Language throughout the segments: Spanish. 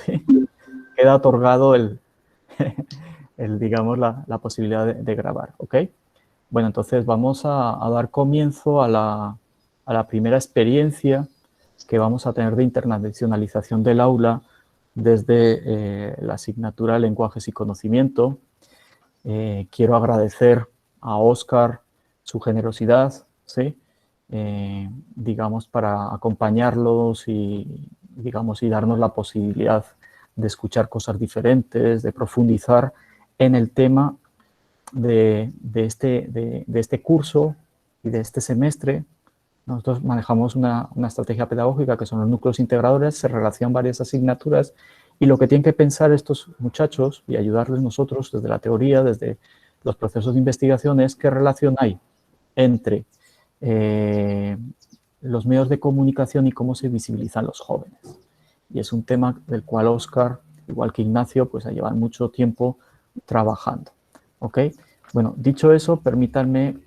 ¿sí? Queda otorgado digamos, la posibilidad de grabar, ¿ok? Bueno, entonces vamos a dar comienzo a la primera experiencia que vamos a tener de internacionalización del aula desde la asignatura Lenguajes y Conocimiento. Quiero agradecer a Óscar su generosidad, ¿sí? Digamos, para acompañarlos y, digamos, y darnos la posibilidad de escuchar cosas diferentes, de profundizar en el tema de este curso y de este semestre. Nosotros manejamos una estrategia pedagógica que son los núcleos integradores, se relacionan varias asignaturas y lo que tienen que pensar estos muchachos y ayudarles nosotros desde la teoría, desde los procesos de investigación, es qué relación hay entre los medios de comunicación y cómo se visibilizan los jóvenes. Y es un tema del cual Óscar, igual que Ignacio, pues ha llevado mucho tiempo trabajando. ¿Ok? Bueno, dicho eso, permítanme,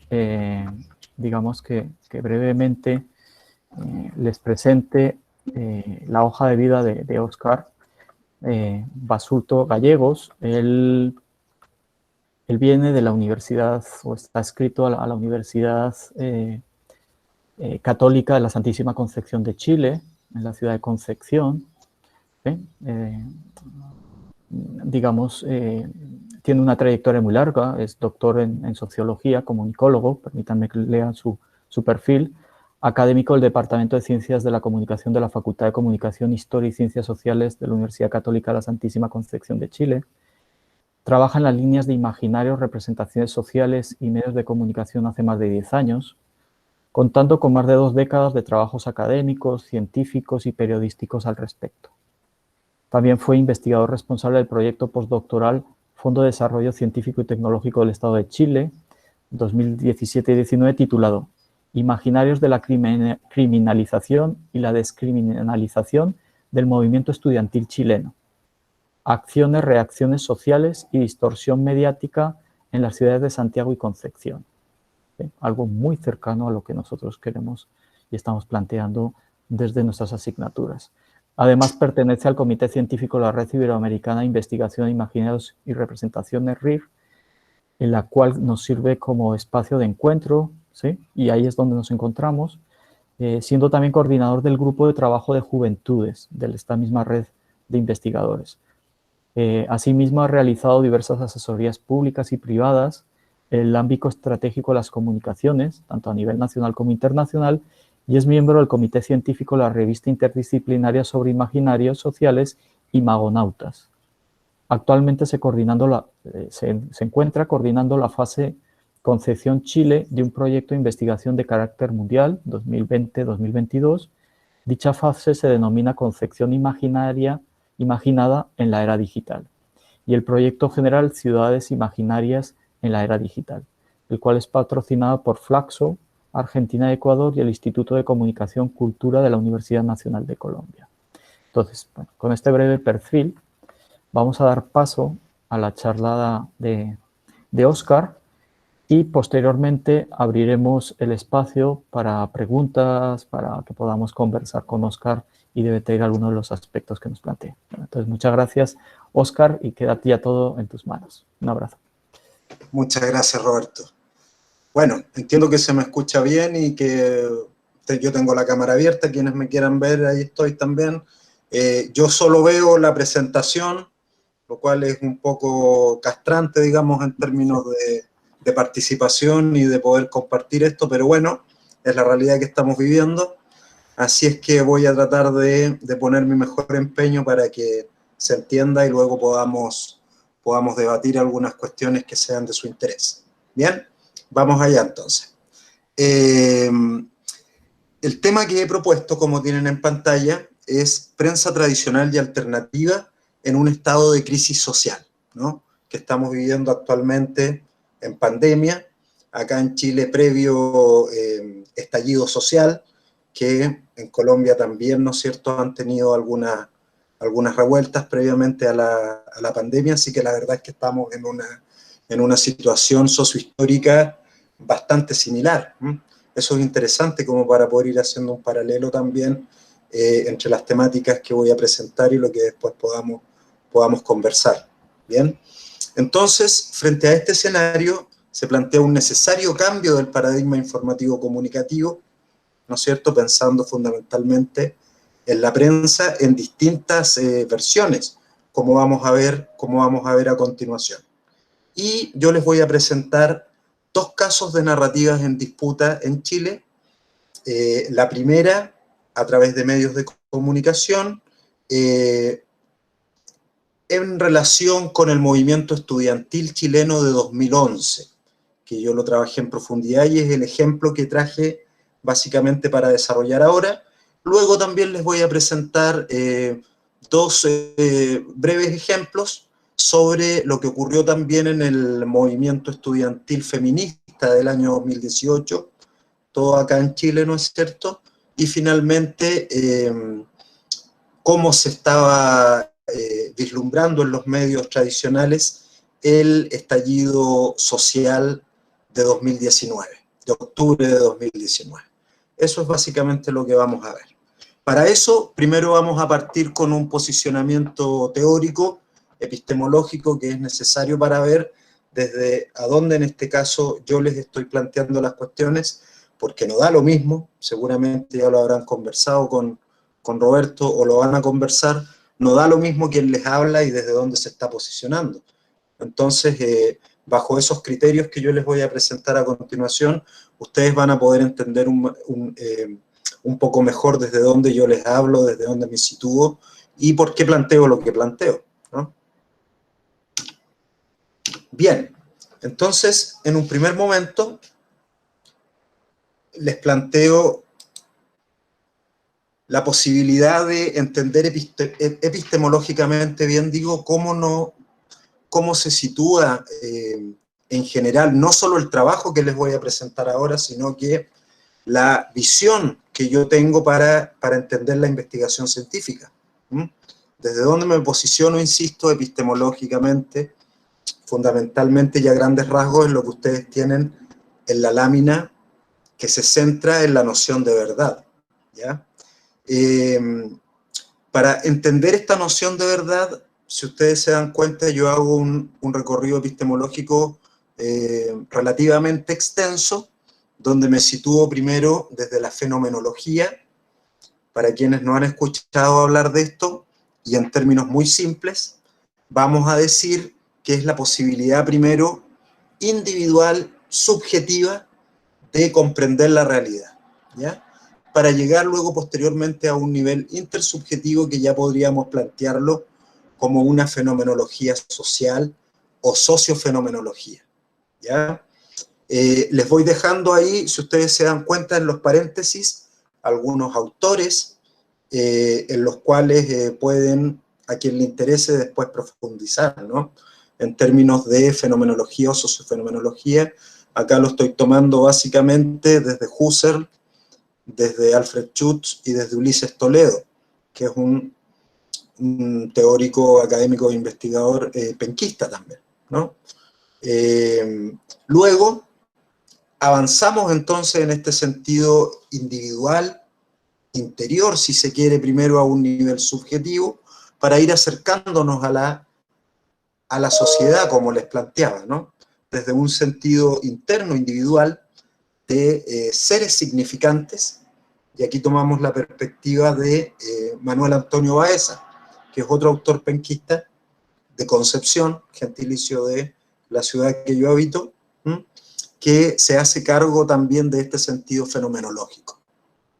digamos que brevemente les presente la hoja de vida de Óscar Basulto Gallegos. Él viene de la universidad, o está adscrito a la Universidad Católica de la Santísima Concepción de Chile, en la ciudad de Concepción. Digamos, tiene una trayectoria muy larga, es doctor en sociología, comunicólogo, permítanme que lean su perfil, académico del Departamento de Ciencias de la Comunicación de la Facultad de Comunicación, Historia y Ciencias Sociales de la Universidad Católica de la Santísima Concepción de Chile. Trabaja en las líneas de imaginarios, representaciones sociales y medios de comunicación hace más de 10 años, contando con más de 2 décadas de trabajos académicos, científicos y periodísticos al respecto. También fue investigador responsable del proyecto postdoctoral Fondo de Desarrollo Científico y Tecnológico del Estado de Chile, 2017-19, titulado Imaginarios de la criminalización y la descriminalización del movimiento estudiantil chileno. Acciones, reacciones sociales y distorsión mediática en las ciudades de Santiago y Concepción. Algo muy cercano a lo que nosotros queremos y estamos planteando desde nuestras asignaturas. Además, pertenece al Comité Científico de la Red Iberoamericana de Investigación de Imaginarios y Representaciones, RIR, en la cual nos sirve como espacio de encuentro, ¿sí? Y ahí es donde nos encontramos, siendo también coordinador del Grupo de Trabajo de Juventudes de esta misma red de investigadores. Asimismo, ha realizado diversas asesorías públicas y privadas en el ámbito estratégico de las comunicaciones, tanto a nivel nacional como internacional, y es miembro del Comité Científico de la Revista Interdisciplinaria sobre Imaginarios Sociales Imagonautas. Actualmente se encuentra coordinando la fase Concepción Chile de un proyecto de investigación de carácter mundial 2020-2022. Dicha fase se denomina Concepción Imaginada en la Era Digital y el proyecto general Ciudades Imaginarias en la Era Digital, el cual es patrocinado por Flaxo, Argentina y Ecuador y el Instituto de Comunicación Cultura de la Universidad Nacional de Colombia. Entonces, bueno, con este breve perfil vamos a dar paso a la charla de Óscar y posteriormente abriremos el espacio para preguntas, para que podamos conversar con Óscar y debatir algunos de los aspectos que nos plantee. Entonces, muchas gracias, Óscar, y queda ya todo en tus manos. Un abrazo. Muchas gracias, Roberto. Bueno, entiendo que se me escucha bien y que yo tengo la cámara abierta. Quienes me quieran ver, ahí estoy también. Yo solo veo la presentación, lo cual es un poco castrante, digamos, en términos de participación y de poder compartir esto, pero bueno, es la realidad que estamos viviendo. Así es que voy a tratar de poner mi mejor empeño para que se entienda y luego podamos debatir algunas cuestiones que sean de su interés. Bien, vamos allá entonces. El tema que he propuesto, como tienen en pantalla, es prensa tradicional y alternativa en un estado de crisis social, ¿no? Que estamos viviendo actualmente en pandemia, acá en Chile previo estallido social, que en Colombia también, ¿no es cierto?, han tenido algunas revueltas previamente a la pandemia, así que la verdad es que estamos en una situación sociohistórica bastante similar. Eso es interesante como para poder ir haciendo un paralelo también entre las temáticas que voy a presentar y lo que después podamos conversar. ¿Bien? Entonces, frente a este escenario, se plantea un necesario cambio del paradigma informativo-comunicativo, ¿no es cierto?, pensando fundamentalmente en la prensa en distintas versiones, como vamos a ver a continuación. Y yo les voy a presentar 2 casos de narrativas en disputa en Chile. La primera, a través de medios de comunicación, en relación con el movimiento estudiantil chileno de 2011, que yo lo trabajé en profundidad y es el ejemplo que traje básicamente para desarrollar ahora. Luego también les voy a presentar 2 breves ejemplos sobre lo que ocurrió también en el movimiento estudiantil feminista del año 2018, todo acá en Chile, ¿no es cierto? Y finalmente, cómo se estaba vislumbrando en los medios tradicionales el estallido social de 2019, de octubre de 2019. Eso es básicamente lo que vamos a ver. Para eso, primero vamos a partir con un posicionamiento teórico, epistemológico, que es necesario para ver desde a dónde en este caso yo les estoy planteando las cuestiones, porque no da lo mismo, seguramente ya lo habrán conversado con Roberto o lo van a conversar, no da lo mismo quién les habla y desde dónde se está posicionando. Entonces, bajo esos criterios que yo les voy a presentar a continuación, ustedes van a poder entender un poco mejor desde dónde yo les hablo, desde dónde me sitúo y por qué planteo lo que planteo, ¿no? Bien, entonces, en un primer momento, les planteo la posibilidad de entender epistemológicamente, bien digo, cómo se sitúa en general, no solo el trabajo que les voy a presentar ahora, sino que la visión que yo tengo para entender la investigación científica. Desde dónde me posiciono, insisto, epistemológicamente, fundamentalmente y a grandes rasgos en lo que ustedes tienen en la lámina que se centra en la noción de verdad, ¿ya? Para entender esta noción de verdad, si ustedes se dan cuenta, yo hago un recorrido epistemológico relativamente extenso, donde me sitúo primero desde la fenomenología, para quienes no han escuchado hablar de esto, y en términos muy simples, vamos a decir que es la posibilidad primero individual, subjetiva, de comprender la realidad, ¿ya? Para llegar luego posteriormente a un nivel intersubjetivo que ya podríamos plantearlo como una fenomenología social o sociofenomenología, ¿ya? Les voy dejando ahí, si ustedes se dan cuenta en los paréntesis, algunos autores en los cuales pueden, a quien le interese después profundizar, ¿no? En términos de fenomenología o sociofenomenología. Acá lo estoy tomando básicamente desde Husserl, desde Alfred Schutz y desde Ulises Toledo, que es un teórico académico e investigador penquista también, ¿no? Luego, avanzamos entonces en este sentido individual, interior, si se quiere, primero a un nivel subjetivo, para ir acercándonos a la sociedad, como les planteaba, ¿no? Desde un sentido interno, individual, de seres significantes, y aquí tomamos la perspectiva de Manuel Antonio Baeza, que es otro autor penquista de Concepción, gentilicio de la ciudad que yo habito, que se hace cargo también de este sentido fenomenológico,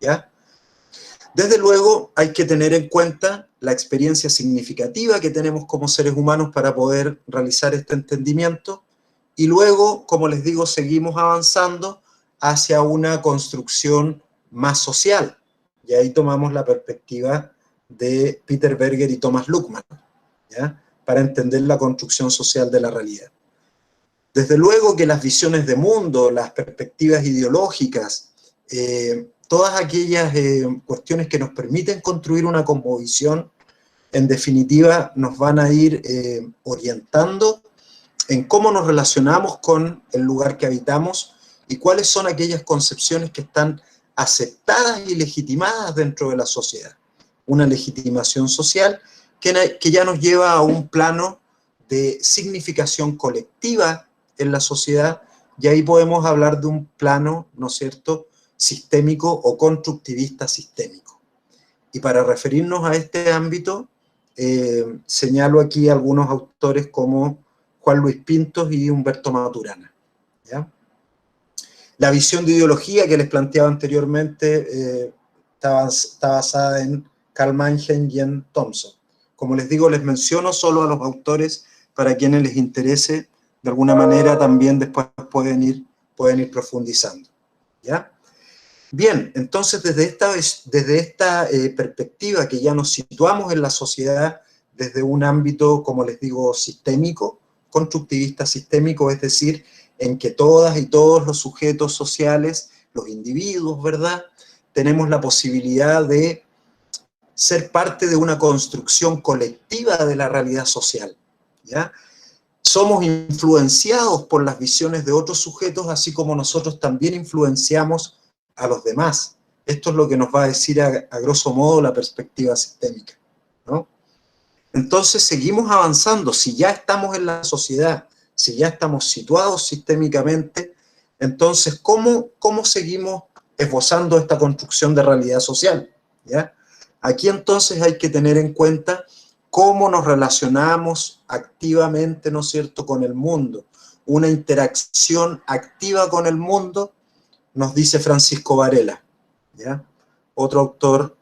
¿ya? Desde luego hay que tener en cuenta la experiencia significativa que tenemos como seres humanos para poder realizar este entendimiento, y luego, como les digo, seguimos avanzando hacia una construcción más social, y ahí tomamos la perspectiva de Peter Berger y Thomas Luckmann, ¿ya? Para entender la construcción social de la realidad. Desde luego que las visiones de mundo, las perspectivas ideológicas, todas aquellas cuestiones que nos permiten construir una cosmovisión, en definitiva, nos van a ir orientando en cómo nos relacionamos con el lugar que habitamos y cuáles son aquellas concepciones que están aceptadas y legitimadas dentro de la sociedad. una legitimación social que ya nos lleva a un plano de significación colectiva en la sociedad, y ahí podemos hablar de un plano, ¿no es cierto?, sistémico o constructivista sistémico. Y para referirnos a este ámbito, señalo aquí algunos autores como Juan Luis Pintos y Humberto Maturana, ¿ya? La visión de ideología que les planteaba anteriormente está basada en Karl Mannheim y en Thompson. Como les digo, les menciono solo a los autores para quienes les interese, de alguna manera también después pueden ir profundizando, ¿ya? Bien, entonces desde esta perspectiva que ya nos situamos en la sociedad desde un ámbito, como les digo, sistémico, constructivista sistémico, es decir, en que todas y todos los sujetos sociales, los individuos, ¿verdad?, tenemos la posibilidad de ser parte de una construcción colectiva de la realidad social, ¿ya? Somos influenciados por las visiones de otros sujetos, así como nosotros también influenciamos a los demás. Esto es lo que nos va a decir a grosso modo la perspectiva sistémica, ¿no? Entonces seguimos avanzando. Si ya estamos en la sociedad, si ya estamos situados sistémicamente, entonces ¿cómo seguimos esbozando esta construcción de realidad social? ¿Ya? Aquí entonces hay que tener en cuenta cómo nos relacionamos activamente, ¿no es cierto?, con el mundo. Una interacción activa con el mundo, nos dice Francisco Varela, ¿ya?, otro autor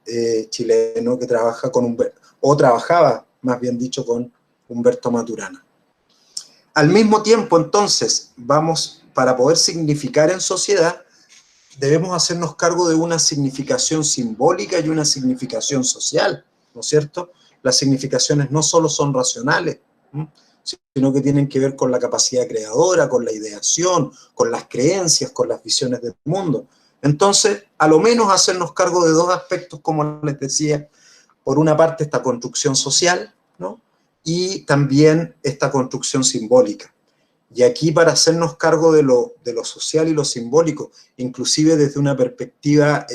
chileno que trabaja trabajaba, más bien dicho, con Humberto Maturana. Al mismo tiempo, entonces, para poder significar en sociedad, debemos hacernos cargo de una significación simbólica y una significación social, ¿no es cierto? Las significaciones no solo son racionales, sino que tienen que ver con la capacidad creadora, con la ideación, con las creencias, con las visiones del mundo. Entonces, a lo menos hacernos cargo de dos aspectos, como les decía, por una parte esta construcción social, ¿no?, y también esta construcción simbólica. Y aquí, para hacernos cargo de lo social y lo simbólico, inclusive desde una perspectiva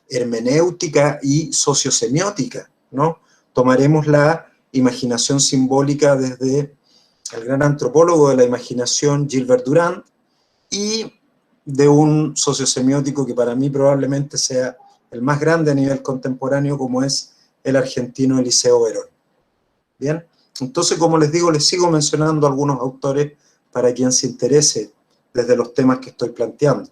hermenéutica y sociosemiótica, ¿no?, tomaremos la imaginación simbólica desde el gran antropólogo de la imaginación Gilbert Durand y de un sociosemiótico que para mí probablemente sea el más grande a nivel contemporáneo, como es el argentino Eliseo Verón. Bien, entonces, como les digo, les sigo mencionando algunos autores para quien se interese desde los temas que estoy planteando.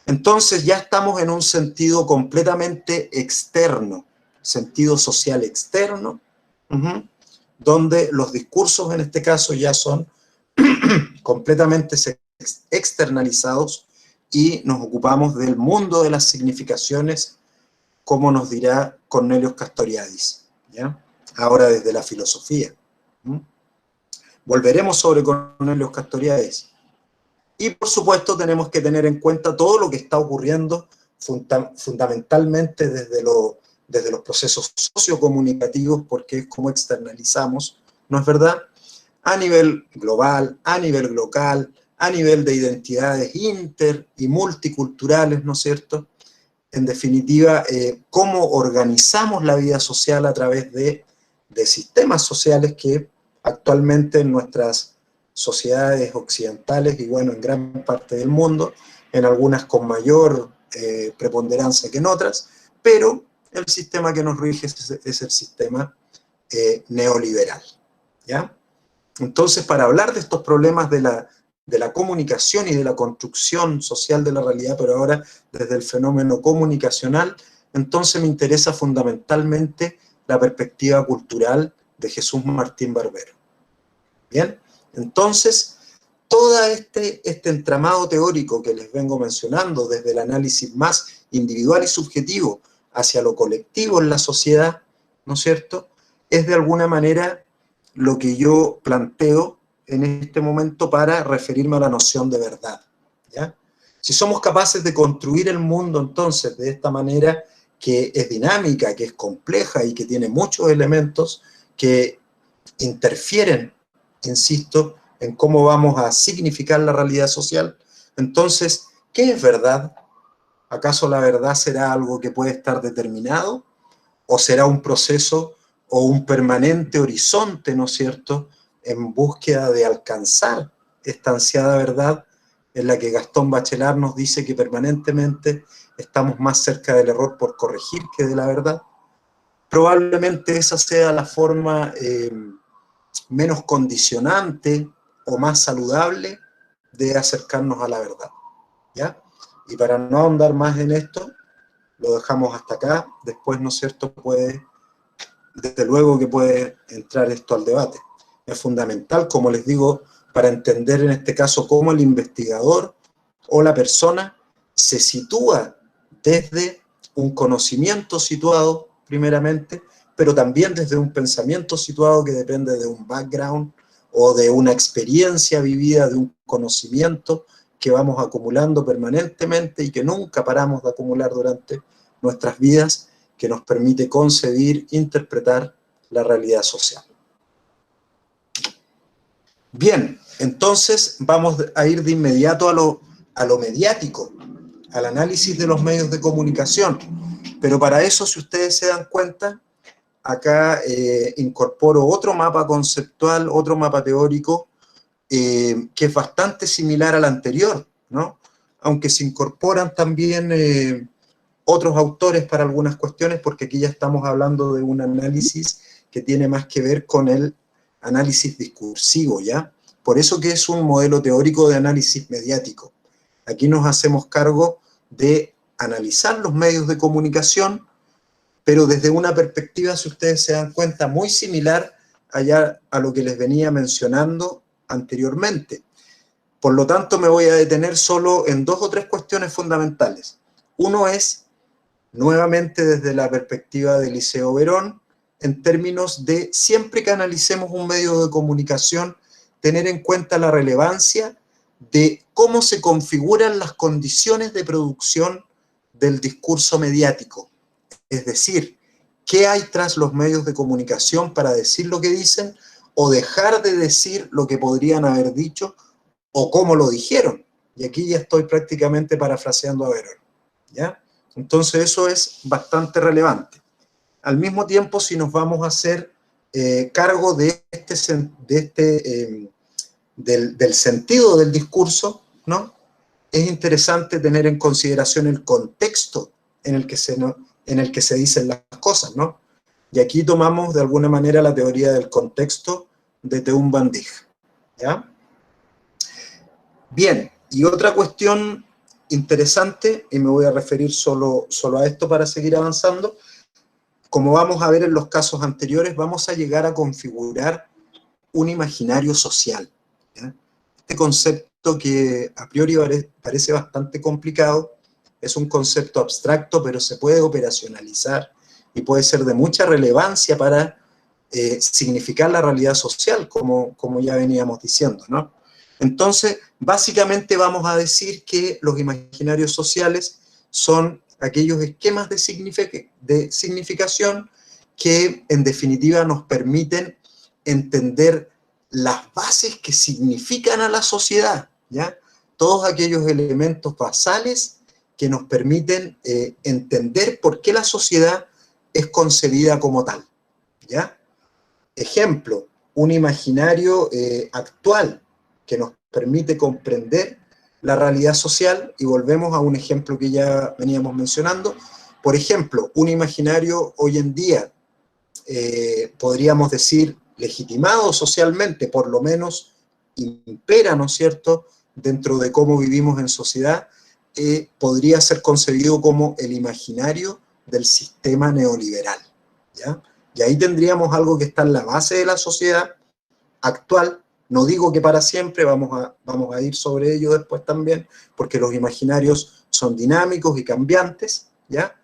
Entonces ya estamos en un sentido completamente externo, sentido social externo, donde los discursos en este caso ya son completamente externalizados y nos ocupamos del mundo de las significaciones, como nos dirá Cornelius Castoriadis, ¿ya?, ahora desde la filosofía. Volveremos sobre Cornelius Castoriadis. Y por supuesto tenemos que tener en cuenta todo lo que está ocurriendo fundamentalmente desde los procesos sociocomunicativos, porque es como externalizamos, ¿no es verdad?, a nivel global, a nivel local, a nivel de identidades inter y multiculturales, ¿no es cierto? En definitiva, cómo organizamos la vida social a través de sistemas sociales que actualmente en nuestras sociedades occidentales, y bueno, en gran parte del mundo, en algunas con mayor preponderancia que en otras, pero el sistema que nos rige es el sistema neoliberal, ¿ya? Entonces, para hablar de estos problemas de la comunicación y de la construcción social de la realidad, pero ahora desde el fenómeno comunicacional, entonces me interesa fundamentalmente la perspectiva cultural de Jesús Martín Barbero. Bien, entonces, todo este entramado teórico que les vengo mencionando, desde el análisis más individual y subjetivo hacia lo colectivo en la sociedad, ¿no es cierto?, es de alguna manera lo que yo planteo en este momento para referirme a la noción de verdad, ¿ya? Si somos capaces de construir el mundo entonces de esta manera, que es dinámica, que es compleja y que tiene muchos elementos que interfieren, insisto, en cómo vamos a significar la realidad social, entonces, ¿qué es verdad? ¿Acaso la verdad será algo que puede estar determinado? o será un proceso o un permanente horizonte, ¿no es cierto?, en búsqueda de alcanzar esta ansiada verdad en la que Gastón Bachelard nos dice que permanentemente estamos más cerca del error por corregir que de la verdad. Probablemente esa sea la forma menos condicionante o más saludable de acercarnos a la verdad, ¿ya? Y para no ahondar más en esto, lo dejamos hasta acá. Después, ¿no es cierto?, desde luego que puede entrar esto al debate. Es fundamental, como les digo, para entender en este caso cómo el investigador o la persona se sitúa desde un conocimiento situado, primeramente, pero también desde un pensamiento situado que depende de un background o de una experiencia vivida, de un conocimiento que vamos acumulando permanentemente y que nunca paramos de acumular durante nuestras vidas, que nos permite concebir, interpretar la realidad social. Bien, entonces vamos a ir de inmediato a lo mediático, al análisis de los medios de comunicación. Pero para eso, si ustedes se dan cuenta, acá incorporo otro mapa conceptual, otro mapa teórico, que es bastante similar al anterior, ¿no? Aunque se incorporan también otros autores para algunas cuestiones, porque aquí ya estamos hablando de un análisis que tiene más que ver con el análisis discursivo, ¿ya? Por eso que es un modelo teórico de análisis mediático. Aquí nos hacemos cargo de analizar los medios de comunicación, pero desde una perspectiva, si ustedes se dan cuenta, muy similar allá a lo que les venía mencionando anteriormente. Por lo tanto, me voy a detener solo en dos o tres cuestiones fundamentales. Uno es, nuevamente desde la perspectiva de Liceo Verón, en términos de siempre que analicemos un medio de comunicación, tener en cuenta la relevancia de cómo se configuran las condiciones de producción del discurso mediático. Es decir, qué hay tras los medios de comunicación para decir lo que dicen o dejar de decir lo que podrían haber dicho o cómo lo dijeron. Y aquí ya estoy prácticamente parafraseando a Verón, ¿ya? Entonces eso es bastante relevante. Al mismo tiempo, si nos vamos a hacer cargo del sentido del discurso, ¿no?, es interesante tener en consideración el contexto en el que se dicen las cosas, ¿no? Y aquí tomamos de alguna manera la teoría del contexto de Teun Van Dijk, ¿ya? Bien, y otra cuestión interesante, y me voy a referir solo a esto para seguir avanzando, como vamos a ver en los casos anteriores, vamos a llegar a configurar un imaginario social, ¿ya? Este concepto que a priori parece bastante complicado, es un concepto abstracto, pero se puede operacionalizar y puede ser de mucha relevancia para significar la realidad social, como ya veníamos diciendo, ¿no? Entonces, básicamente vamos a decir que los imaginarios sociales son aquellos esquemas de significación que, en definitiva, nos permiten entender las bases que significan a la sociedad, ¿ya? Todos aquellos elementos basales que nos permiten entender por qué la sociedad es concebida como tal, ¿ya? Ejemplo, un imaginario actual que nos permite comprender la realidad social, y volvemos a un ejemplo que ya veníamos mencionando. Por ejemplo, un imaginario hoy en día, podríamos decir, legitimado socialmente, por lo menos impera, ¿no es cierto?, dentro de cómo vivimos en sociedad, podría ser concebido como el imaginario del sistema neoliberal, ¿ya? Y ahí tendríamos algo que está en la base de la sociedad actual. No digo que para siempre, vamos a ir sobre ello después también, porque los imaginarios son dinámicos y cambiantes, ¿ya?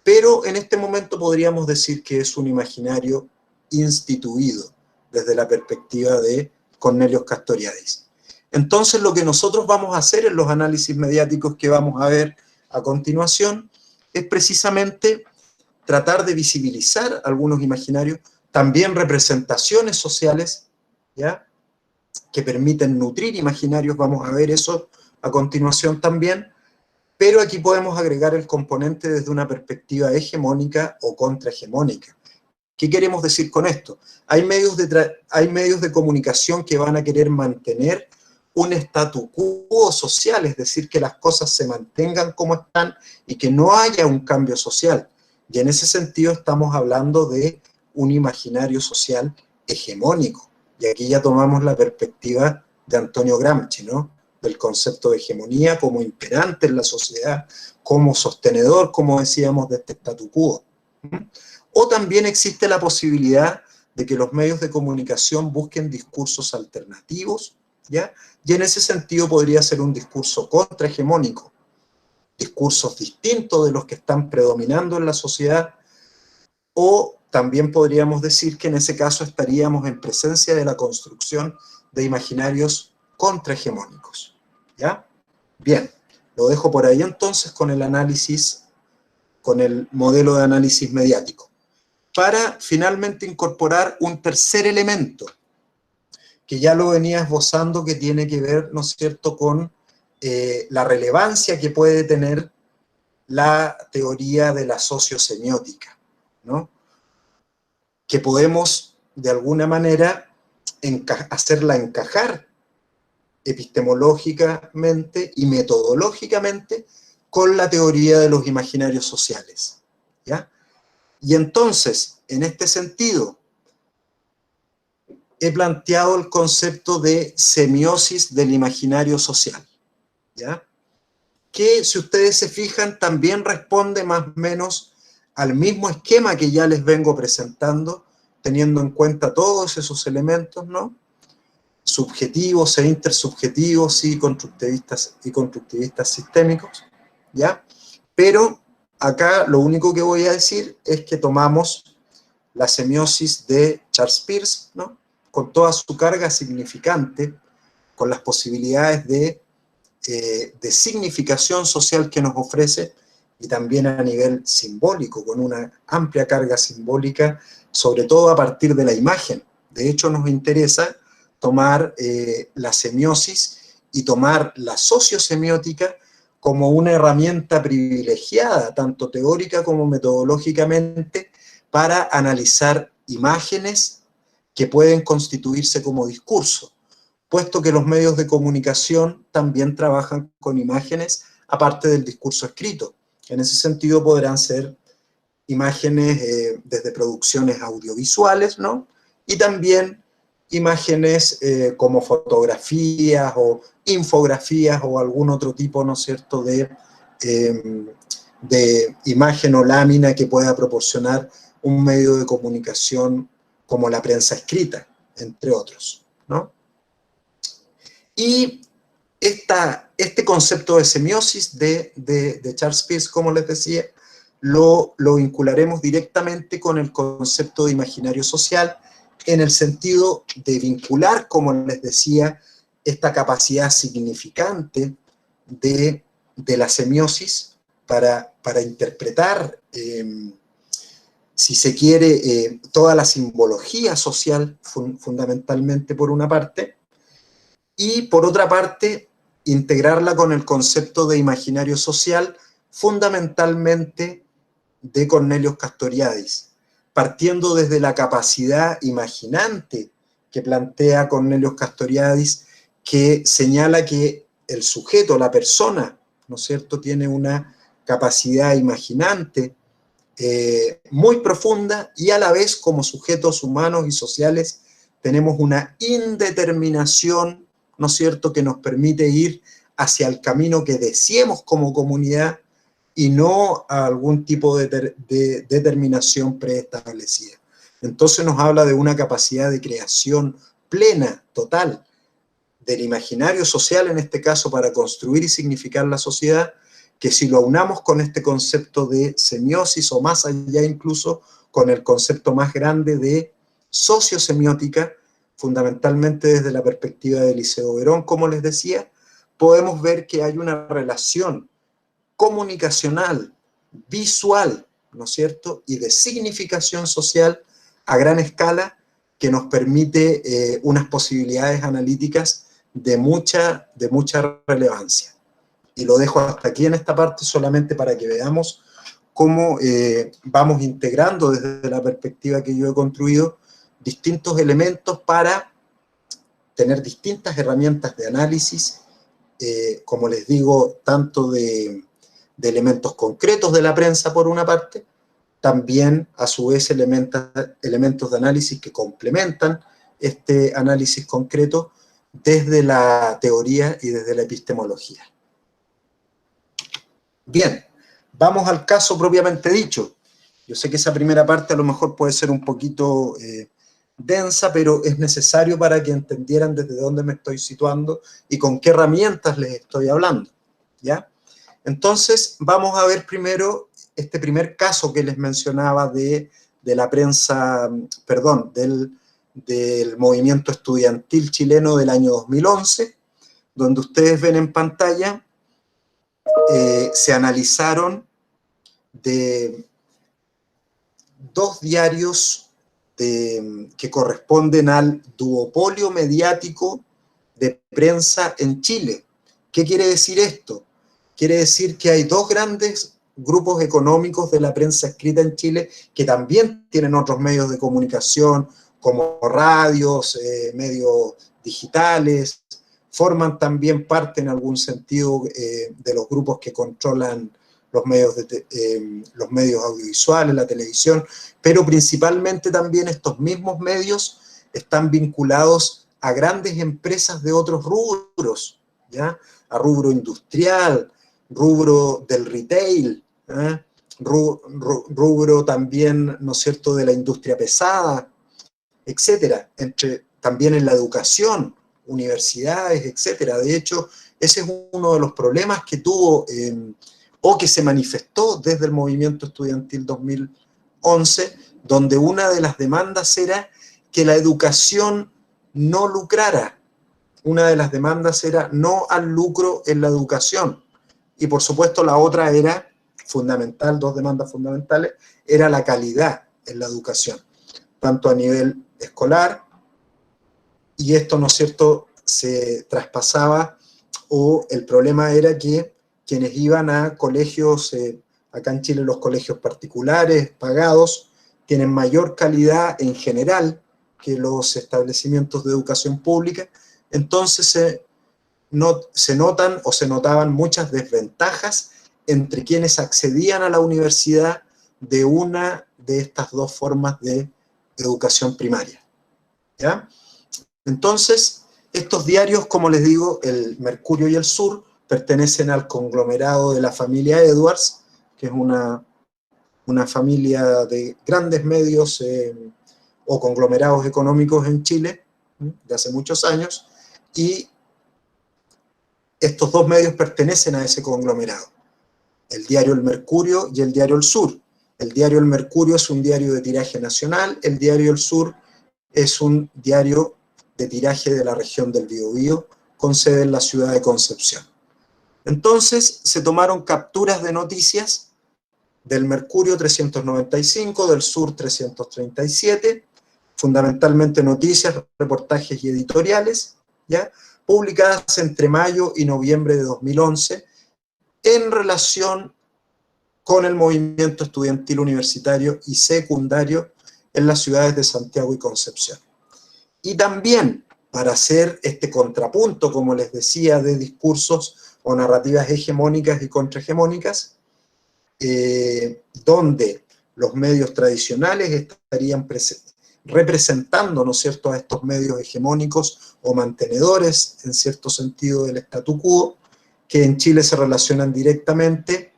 Pero en este momento podríamos decir que es un imaginario instituido desde la perspectiva de Cornelius Castoriadis. Entonces, lo que nosotros vamos a hacer en los análisis mediáticos que vamos a ver a continuación es precisamente tratar de visibilizar algunos imaginarios, también representaciones sociales, ¿ya?, que permiten nutrir imaginarios. Vamos a ver eso a continuación también, Pero aquí podemos agregar el componente desde una perspectiva hegemónica o contrahegemónica. ¿Qué queremos decir con esto? Hay medios de comunicación que van a querer mantener un statu quo social, es decir, que las cosas se mantengan como están y que no haya un cambio social. Y en ese sentido estamos hablando de un imaginario social hegemónico. Y aquí ya tomamos la perspectiva de Antonio Gramsci, ¿no? Del concepto de hegemonía como imperante en la sociedad, como sostenedor, como decíamos, de este statu quo. O también existe la posibilidad de que los medios de comunicación busquen discursos alternativos, ¿ya? Y en ese sentido podría ser un discurso contrahegemónico, discursos distintos de los que están predominando en la sociedad, o también podríamos decir que en ese caso estaríamos en presencia de la construcción de imaginarios contrahegemónicos, ¿ya? Bien, lo dejo por ahí entonces con el análisis, con el modelo de análisis mediático, para finalmente incorporar un tercer elemento, que ya lo venía esbozando, que tiene que ver, ¿no es cierto?, con la relevancia que puede tener la teoría de la sociosemiótica, ¿no? Que podemos, de alguna manera, hacerla encajar epistemológicamente y metodológicamente con la teoría de los imaginarios sociales, ¿ya? Y entonces, en este sentido, he planteado el concepto de semiosis del imaginario social, ¿ya? Que, si ustedes se fijan, también responde más o menos al mismo esquema que ya les vengo presentando, teniendo en cuenta todos esos elementos, ¿no? Subjetivos e intersubjetivos y constructivistas sistémicos, ¿ya? Pero acá lo único que voy a decir es que tomamos la semiosis de Charles Peirce, ¿no? Con toda su carga significante, con las posibilidades de significación social que nos ofrece, y también a nivel simbólico, con una amplia carga simbólica, sobre todo a partir de la imagen. De hecho, nos interesa tomar la semiosis y tomar la sociosemiótica como una herramienta privilegiada, tanto teórica como metodológicamente, para analizar imágenes que pueden constituirse como discurso, puesto que los medios de comunicación también trabajan con imágenes aparte del discurso escrito. En ese sentido podrán ser imágenes desde producciones audiovisuales, ¿no? Y también imágenes como fotografías o infografías o algún otro tipo, ¿no es cierto?, de imagen o lámina que pueda proporcionar un medio de comunicación como la prensa escrita, entre otros, ¿no? Y este concepto de semiosis de Charles Peirce, como les decía, lo vincularemos directamente con el concepto de imaginario social, en el sentido de vincular, como les decía, esta capacidad significante de la semiosis para interpretar, si se quiere, toda la simbología social, fundamentalmente por una parte, y por otra parte, integrarla con el concepto de imaginario social, fundamentalmente de Cornelius Castoriadis, partiendo desde la capacidad imaginante que plantea Cornelius Castoriadis, que señala que el sujeto, la persona, ¿no es cierto?, tiene una capacidad imaginante muy profunda, y a la vez, como sujetos humanos y sociales, tenemos una indeterminación, ¿no es cierto?, que nos permite ir hacia el camino que deseemos como comunidad y no a algún tipo de determinación preestablecida. Entonces nos habla de una capacidad de creación plena, total, del imaginario social, en este caso, para construir y significar la sociedad, que si lo aunamos con este concepto de semiosis, o más allá incluso con el concepto más grande de sociosemiótica, fundamentalmente desde la perspectiva de Eliseo Verón, como les decía, podemos ver que hay una relación comunicacional, visual, ¿no es cierto?, y de significación social a gran escala, que nos permite unas posibilidades analíticas de mucha relevancia. y lo dejo hasta aquí en esta parte solamente para que veamos cómo vamos integrando desde la perspectiva que yo he construido distintos elementos para tener distintas herramientas de análisis, como les digo, tanto de elementos concretos de la prensa por una parte, también a su vez elementos de análisis que complementan este análisis concreto desde la teoría y desde la epistemología. Bien, vamos al caso propiamente dicho. Yo sé que esa primera parte a lo mejor puede ser un poquito densa, pero es necesario para que entendieran desde dónde me estoy situando y con qué herramientas les estoy hablando, ¿ya? Entonces, vamos a ver primero este primer caso que les mencionaba de la prensa, perdón, del movimiento estudiantil chileno del año 2011, donde ustedes ven en pantalla, se analizaron de dos diarios que corresponden al duopolio mediático de prensa en Chile. ¿Qué quiere decir esto? Quiere decir que hay dos grandes grupos económicos de la prensa escrita en Chile que también tienen otros medios de comunicación, como radios, medios digitales, forman también parte en algún sentido de los grupos que controlan los medios audiovisuales, la televisión, pero principalmente también estos mismos medios están vinculados a grandes empresas de otros rubros, ¿ya? A rubro industrial, rubro del retail, rubro también, ¿no es cierto?, de la industria pesada, etcétera, también en la educación, universidades, etcétera. De hecho, ese es uno de los problemas que tuvo o que se manifestó desde el movimiento estudiantil 2011, donde una de las demandas era que la educación no lucrara. Una de las demandas era no al lucro en la educación. Y por supuesto la otra era fundamental, dos demandas fundamentales, era la calidad en la educación, tanto a nivel escolar, y esto, ¿no es cierto?, se traspasaba, o el problema era que quienes iban a colegios, acá en Chile los colegios particulares, pagados, tienen mayor calidad en general que los establecimientos de educación pública, entonces se notan o se notaban muchas desventajas entre quienes accedían a la universidad de una de estas dos formas de educación primaria, ¿ya? Entonces, estos diarios, como les digo, el Mercurio y el Sur, pertenecen al conglomerado de la familia Edwards, que es una familia de grandes medios o conglomerados económicos en Chile, de hace muchos años, y estos dos medios pertenecen a ese conglomerado, el diario El Mercurio y el diario El Sur. El diario El Mercurio es un diario de tiraje nacional, el diario El Sur es un diario de tiraje de la región del Biobío, con sede en la ciudad de Concepción. Entonces, se tomaron capturas de noticias del Mercurio 395, del Sur 337, fundamentalmente noticias, reportajes y editoriales, ¿ya?, publicadas entre mayo y noviembre de 2011, en relación con el movimiento estudiantil universitario y secundario en las ciudades de Santiago y Concepción. Y también, para hacer este contrapunto, como les decía, de discursos o narrativas hegemónicas y contrahegemónicas, donde los medios tradicionales estarían representando, ¿no es cierto?, a estos medios hegemónicos o mantenedores, en cierto sentido, del statu quo, que en Chile se relacionan directamente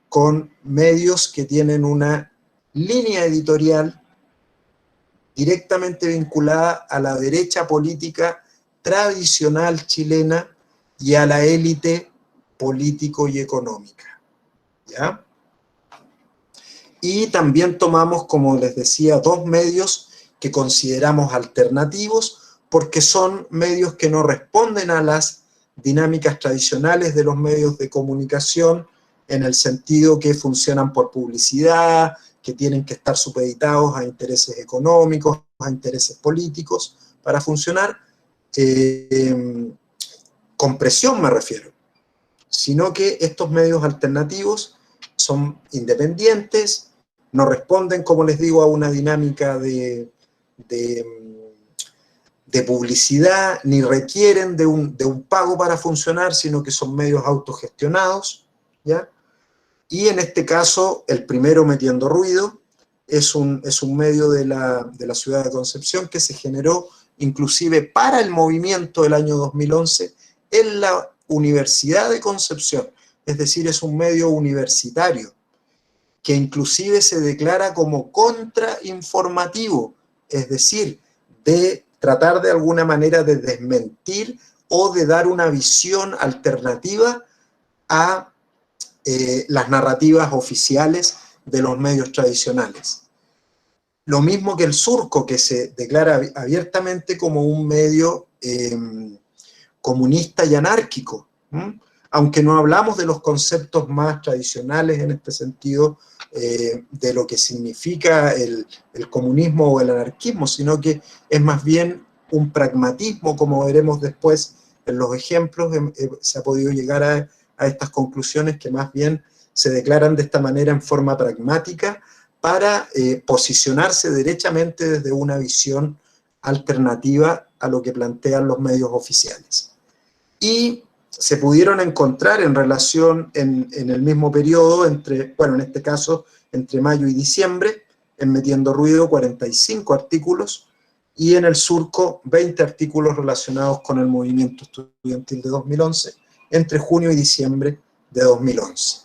con medios que tienen una línea editorial directamente vinculada a la derecha política tradicional chilena y a la élite político y económica, ¿ya? Y también tomamos, como les decía, dos medios que consideramos alternativos, porque son medios que no responden a las dinámicas tradicionales de los medios de comunicación, en el sentido que funcionan por publicidad, que tienen que estar supeditados a intereses económicos, a intereses políticos, para funcionar, con presión me refiero. sino que estos medios alternativos son independientes, no responden, como les digo, a una dinámica de publicidad, ni requieren de un pago para funcionar, sino que son medios autogestionados, ¿ya? Y en este caso, el primero, Metiendo Ruido, es un medio de la ciudad de Concepción que se generó inclusive para el movimiento del año 2011 en la Universidad de Concepción, es decir, es un medio universitario que inclusive se declara como contrainformativo, es decir, de tratar de alguna manera de desmentir o de dar una visión alternativa a las narrativas oficiales de los medios tradicionales. Lo mismo que el Surco, que se declara abiertamente como un medio comunista y anárquico, aunque no hablamos de los conceptos más tradicionales en este sentido, de lo que significa el comunismo o el anarquismo, sino que es más bien un pragmatismo, como veremos después en los ejemplos. Se ha podido llegar a estas conclusiones que más bien se declaran de esta manera en forma pragmática para posicionarse derechamente desde una visión alternativa a lo que plantean los medios oficiales. Y se pudieron encontrar en relación en el mismo periodo, bueno, en este caso, entre mayo y diciembre, en Metiendo Ruido 45 artículos, y en el Surco 20 artículos relacionados con el movimiento estudiantil de 2011, entre junio y diciembre de 2011.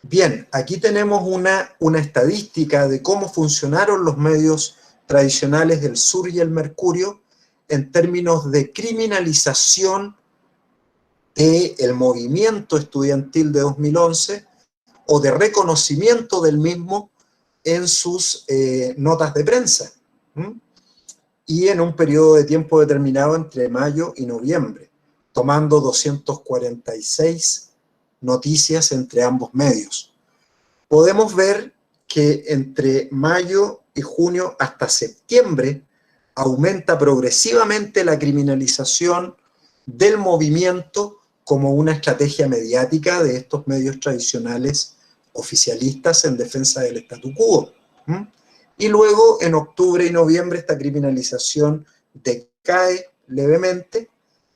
Bien, aquí tenemos una estadística de cómo funcionaron los medios tradicionales del Sur y el Mercurio en términos de criminalización del movimiento estudiantil de 2011 o de reconocimiento del mismo en sus notas de prensa, y en un periodo de tiempo determinado entre mayo y noviembre, tomando 246 noticias entre ambos medios. Podemos ver que entre mayo y junio hasta septiembre aumenta progresivamente la criminalización del movimiento como una estrategia mediática de estos medios tradicionales oficialistas en defensa del statu quo. Y luego, en octubre y noviembre, esta criminalización decae levemente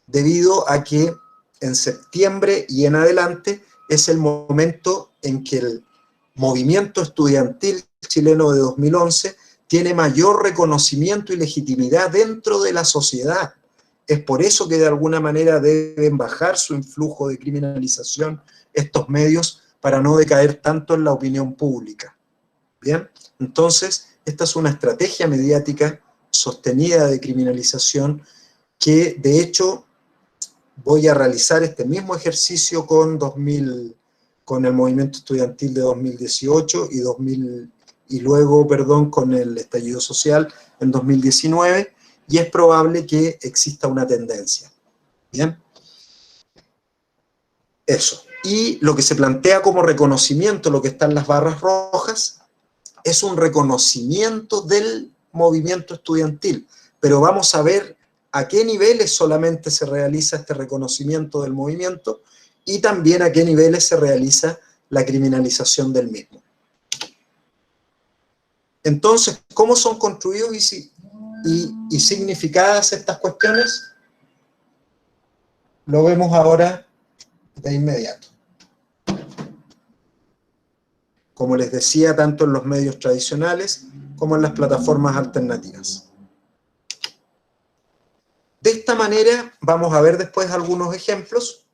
debido a que en septiembre y en adelante es el momento en que el movimiento estudiantil chileno de 2011 tiene mayor reconocimiento y legitimidad dentro de la sociedad. Es por eso que de alguna manera deben bajar su influjo de criminalización estos medios para no decaer tanto en la opinión pública. Bien, entonces esta es una estrategia mediática sostenida de criminalización que de hecho voy a realizar este mismo ejercicio con el movimiento estudiantil de 2018 y luego, con el estallido social en 2019, y es probable que exista una tendencia. ¿Bien? Eso. Y lo que se plantea como reconocimiento, lo que está en las barras rojas, es un reconocimiento del movimiento estudiantil, pero vamos a ver a qué niveles solamente se realiza este reconocimiento del movimiento y también a qué niveles se realiza la criminalización del mismo. Entonces, ¿cómo son construidos y significadas estas cuestiones? Lo vemos ahora de inmediato. Como les decía, tanto en los medios tradicionales como en las plataformas alternativas. De esta manera vamos a ver después algunos ejemplos,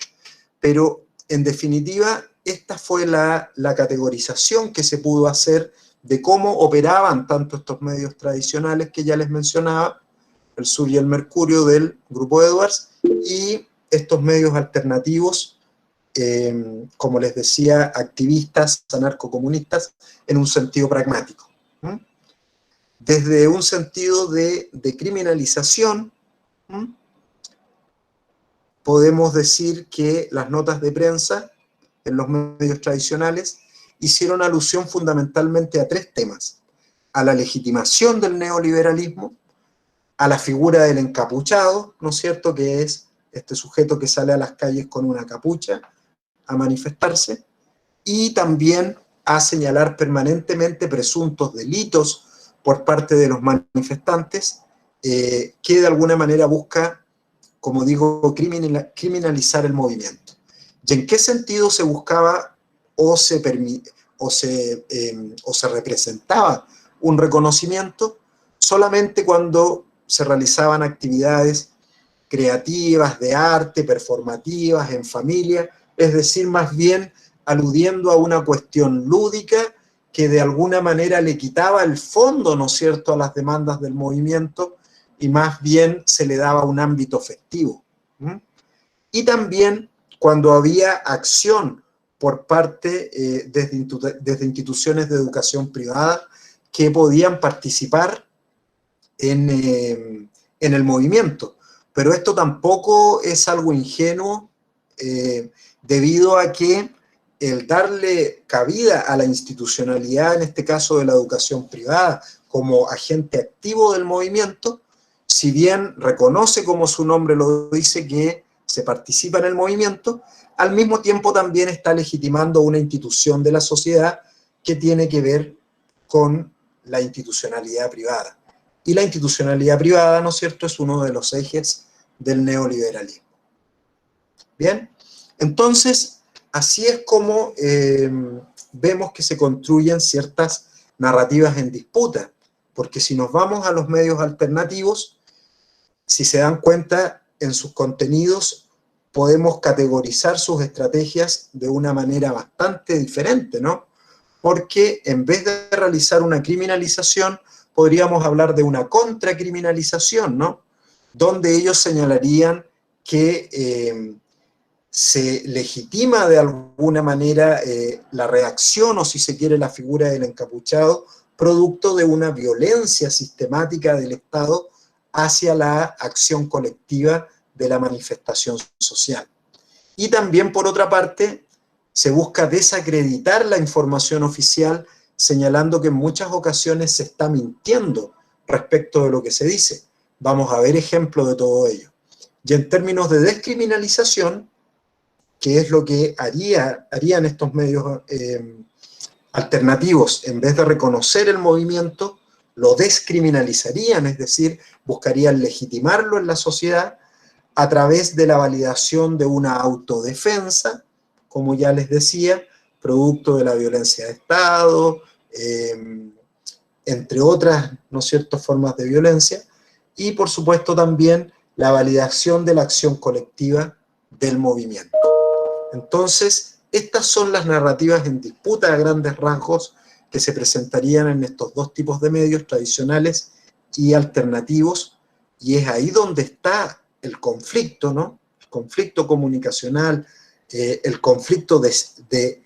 pero en definitiva esta fue la categorización que se pudo hacer de cómo operaban tanto estos medios tradicionales que ya les mencionaba, el Sur y el Mercurio del Grupo Edwards, y estos medios alternativos, como les decía, activistas, anarcocomunistas, en un sentido pragmático. Desde un sentido de criminalización, podemos decir que las notas de prensa en los medios tradicionales hicieron alusión fundamentalmente a tres temas: a la legitimación del neoliberalismo, a la figura del encapuchado, ¿no es cierto?, que es este sujeto que sale a las calles con una capucha a manifestarse, y también a señalar permanentemente presuntos delitos por parte de los manifestantes, que de alguna manera busca, como digo, criminalizar el movimiento. ¿Y en qué sentido se buscaba o se representaba un reconocimiento? Solamente cuando se realizaban actividades creativas, de arte, performativas, en familia, es decir, más bien aludiendo a una cuestión lúdica que de alguna manera le quitaba el fondo, ¿no es cierto?, a las demandas del movimiento, y más bien se le daba un ámbito festivo. Y también cuando había acción por parte desde instituciones de educación privada que podían participar en el movimiento. Pero esto tampoco es algo ingenuo, debido a que el darle cabida a la institucionalidad, en este caso de la educación privada, como agente activo del movimiento, si bien reconoce, como su nombre lo dice, que se participa en el movimiento, al mismo tiempo también está legitimando una institución de la sociedad que tiene que ver con la institucionalidad privada. Y la institucionalidad privada, ¿no es cierto?, es uno de los ejes del neoliberalismo. Bien, entonces, así es como vemos que se construyen ciertas narrativas en disputa, porque si nos vamos a los medios alternativos, si se dan cuenta, en sus contenidos podemos categorizar sus estrategias de una manera bastante diferente, ¿no? Porque en vez de realizar una criminalización, podríamos hablar de una contracriminalización, ¿no? Donde ellos señalarían que se legitima de alguna manera la reacción, o si se quiere la figura del encapuchado, producto de una violencia sistemática del Estado hacia la acción colectiva de la manifestación social. Y también, por otra parte, se busca desacreditar la información oficial, señalando que en muchas ocasiones se está mintiendo respecto de lo que se dice. Vamos a ver ejemplos de todo ello. Y en términos de descriminalización, que es lo que harían estos medios alternativos, en vez de reconocer el movimiento, lo descriminalizarían, es decir, buscarían legitimarlo en la sociedad a través de la validación de una autodefensa, como ya les decía, producto de la violencia de Estado, entre otras, ¿no es cierto?, formas de violencia, y por supuesto también la validación de la acción colectiva del movimiento. Entonces, estas son las narrativas en disputa a grandes rasgos que se presentarían en estos dos tipos de medios, tradicionales y alternativos, y es ahí donde está el conflicto, ¿no? El conflicto comunicacional, el conflicto de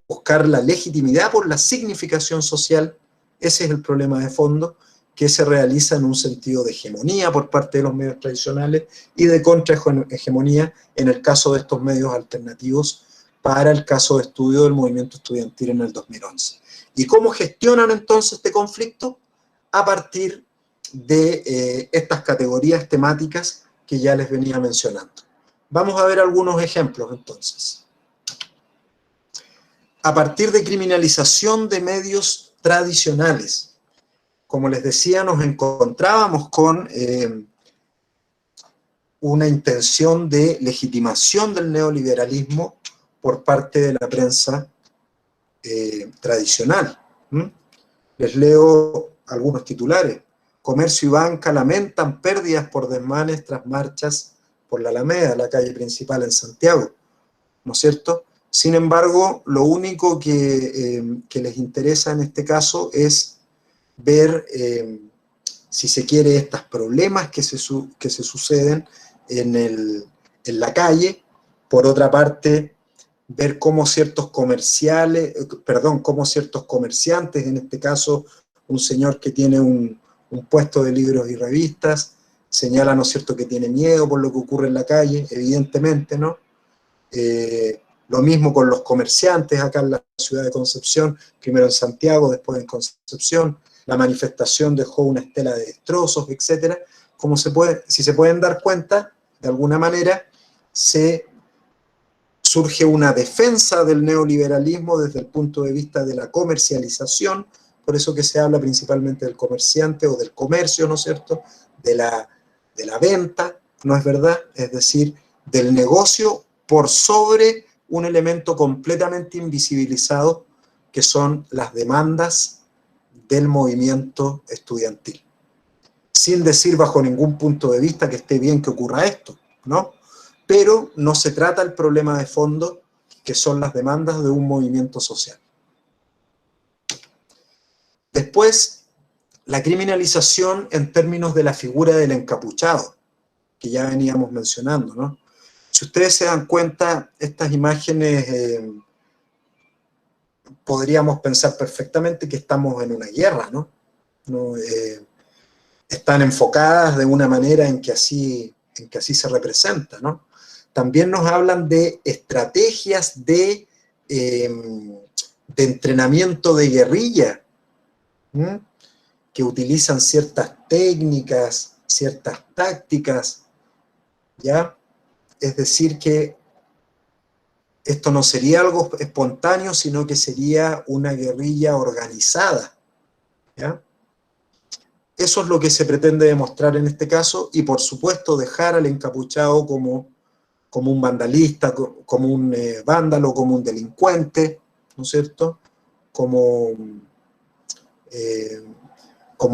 buscar la legitimidad por la significación social. Ese es el problema de fondo, que se realiza en un sentido de hegemonía por parte de los medios tradicionales y de contrahegemonía en el caso de estos medios alternativos para el caso de estudio del movimiento estudiantil en el 2011. ¿Y cómo gestionan entonces este conflicto? A partir de estas categorías temáticas que ya les venía mencionando. Vamos a ver algunos ejemplos entonces. A partir de criminalización de medios tradicionales, como les decía, nos encontrábamos con una intención de legitimación del neoliberalismo por parte de la prensa tradicional. Les leo algunos titulares. Comercio y banca lamentan pérdidas por desmanes tras marchas por la Alameda, la calle principal en Santiago, ¿no es cierto? Sin embargo, lo único que les interesa en este caso es ver, si se quiere, estos problemas que se suceden en la calle. Por otra parte, ver cómo ciertos comerciantes, en este caso un señor que tiene un puesto de libros y revistas, señala, ¿no es cierto?, que tiene miedo por lo que ocurre en la calle, evidentemente, ¿no? Lo mismo con los comerciantes acá en la ciudad de Concepción, primero en Santiago, después en Concepción. La manifestación dejó una estela de destrozos, etcétera. Si se pueden dar cuenta, de alguna manera, surge una defensa del neoliberalismo desde el punto de vista de la comercialización, por eso que se habla principalmente del comerciante o del comercio, ¿no es cierto?, de la venta, ¿no es verdad?, es decir, del negocio por sobre un elemento completamente invisibilizado que son las demandas del movimiento estudiantil. Sin decir bajo ningún punto de vista que esté bien que ocurra esto, ¿no? Pero no se trata el problema de fondo, que son las demandas de un movimiento social. Después, la criminalización en términos de la figura del encapuchado, que ya veníamos mencionando, ¿no? Si ustedes se dan cuenta, estas imágenes podríamos pensar perfectamente que estamos en una guerra, ¿no? Están enfocadas de una manera en que así se representa, ¿no? También nos hablan de estrategias de entrenamiento de guerrilla, ¿sí?, que utilizan ciertas técnicas, ciertas tácticas, ¿ya? Es decir, que esto no sería algo espontáneo, sino que sería una guerrilla organizada, ¿ya? Eso es lo que se pretende demostrar en este caso, y por supuesto dejar al encapuchado como un vandalista, como un vándalo, como un delincuente, ¿no es cierto?, como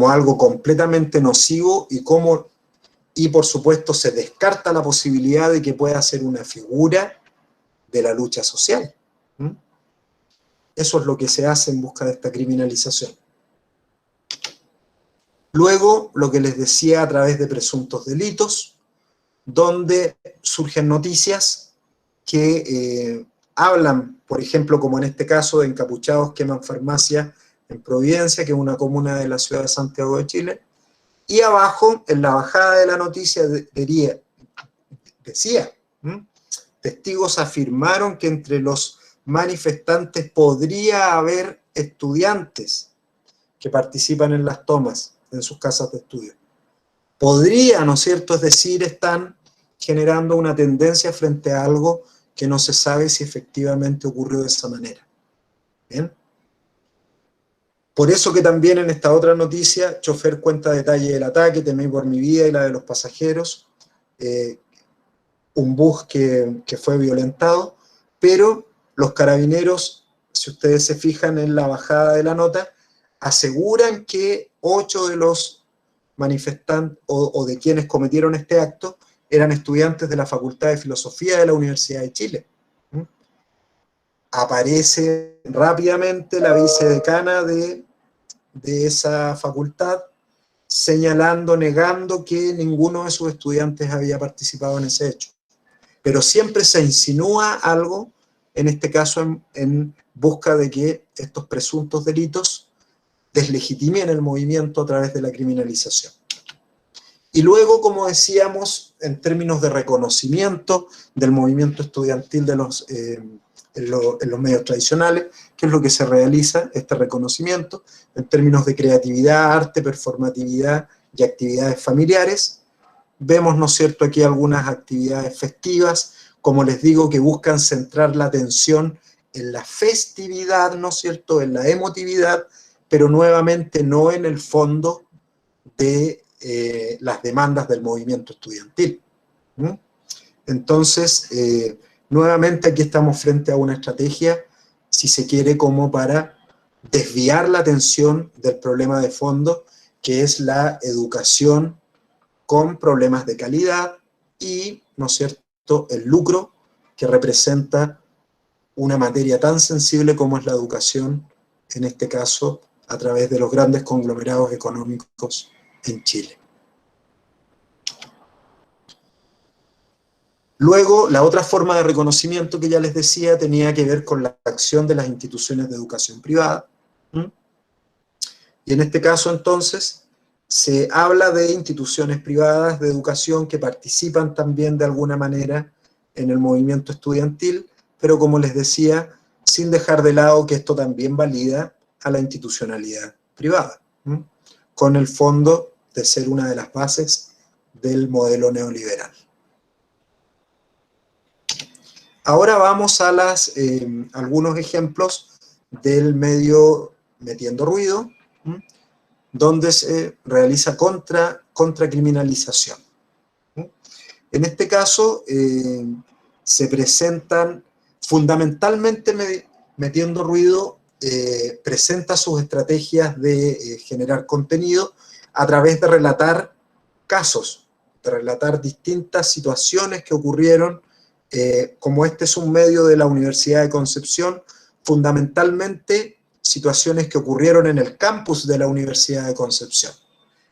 algo completamente nocivo, y por supuesto se descarta la posibilidad de que pueda ser una figura de la lucha social. Eso es lo que se hace en busca de esta criminalización. Luego, lo que les decía a través de presuntos delitos, donde surgen noticias que hablan, por ejemplo, como en este caso, de encapuchados queman farmacia en Providencia, que es una comuna de la ciudad de Santiago de Chile, y abajo, en la bajada de la noticia, decía, testigos afirmaron que entre los manifestantes podría haber estudiantes que participan en las tomas en sus casas de estudio. Podría, ¿no es cierto?, es decir, están generando una tendencia frente a algo que no se sabe si efectivamente ocurrió de esa manera. ¿Bien? Por eso que también en esta otra noticia, chofer cuenta detalle del ataque, temí por mi vida y la de los pasajeros, un bus que fue violentado, pero los carabineros, si ustedes se fijan en la bajada de la nota, aseguran que 8 de los manifestantes o de quienes cometieron este acto eran estudiantes de la Facultad de Filosofía de la Universidad de Chile. Aparece rápidamente la vicedecana de esa facultad señalando, negando que ninguno de sus estudiantes había participado en ese hecho. Pero siempre se insinúa algo, en este caso en busca de que estos presuntos delitos deslegitimen el movimiento a través de la criminalización. Y luego, como decíamos, en términos de reconocimiento del movimiento estudiantil en los medios tradicionales, ¿qué es lo que se realiza? Este reconocimiento, en términos de creatividad, arte, performatividad y actividades familiares. Vemos, ¿no es cierto?, aquí algunas actividades festivas, como les digo, que buscan centrar la atención en la festividad, ¿no es cierto?, en la emotividad, pero nuevamente no en el fondo de las demandas del movimiento estudiantil. Entonces, nuevamente aquí estamos frente a una estrategia, si se quiere, como para desviar la atención del problema de fondo, que es la educación con problemas de calidad y, ¿no es cierto?, el lucro que representa una materia tan sensible como es la educación, en este caso, a través de los grandes conglomerados económicos en Chile. Luego, la otra forma de reconocimiento que ya les decía tenía que ver con la acción de las instituciones de educación privada. Y en este caso, entonces, se habla de instituciones privadas de educación que participan también de alguna manera en el movimiento estudiantil, pero como les decía, sin dejar de lado que esto también valida a la institucionalidad privada, con el fondo de ser una de las bases del modelo neoliberal. Ahora vamos a algunos ejemplos del medio metiendo ruido, donde se realiza contracriminalización. En este caso, se presentan fundamentalmente metiendo ruido, presenta sus estrategias de generar contenido a través de relatar casos, de relatar distintas situaciones que ocurrieron. Como este es un medio de la Universidad de Concepción, fundamentalmente situaciones que ocurrieron en el campus de la Universidad de Concepción.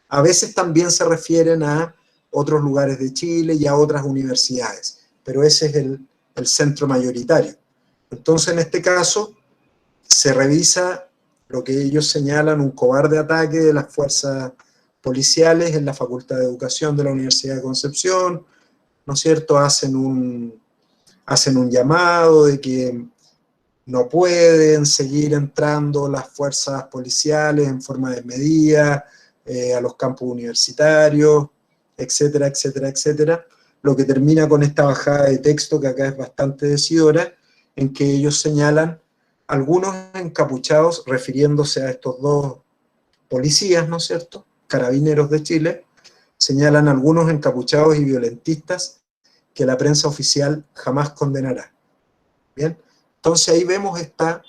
A veces también se refieren a otros lugares de Chile y a otras universidades, pero ese es el centro mayoritario. Entonces, en este caso, se revisa lo que ellos señalan, un cobarde ataque de las fuerzas policiales en la Facultad de Educación de la Universidad de Concepción, ¿no es cierto? Hacen un llamado de que no pueden seguir entrando las fuerzas policiales en forma desmedida a los campus universitarios, etcétera, etcétera, etcétera, lo que termina con esta bajada de texto que acá es bastante decidora, en que ellos señalan algunos encapuchados, refiriéndose a estos dos policías, ¿no es cierto?, carabineros de Chile, señalan algunos encapuchados y violentistas que la prensa oficial jamás condenará. ¿Bien? Entonces ahí vemos este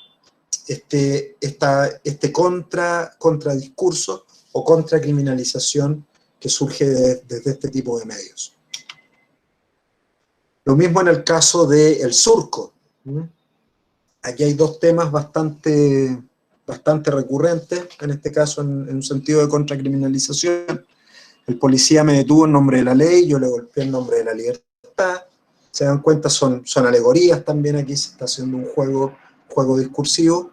contradiscurso o contracriminalización que surge desde este tipo de medios. Lo mismo en el caso del Surco. Aquí hay dos temas bastante recurrentes, en este caso en un sentido de contracriminalización. El policía me detuvo en nombre de la ley, yo le golpeé en nombre de la libertad. Se dan cuenta, son alegorías también, aquí se está haciendo un juego discursivo.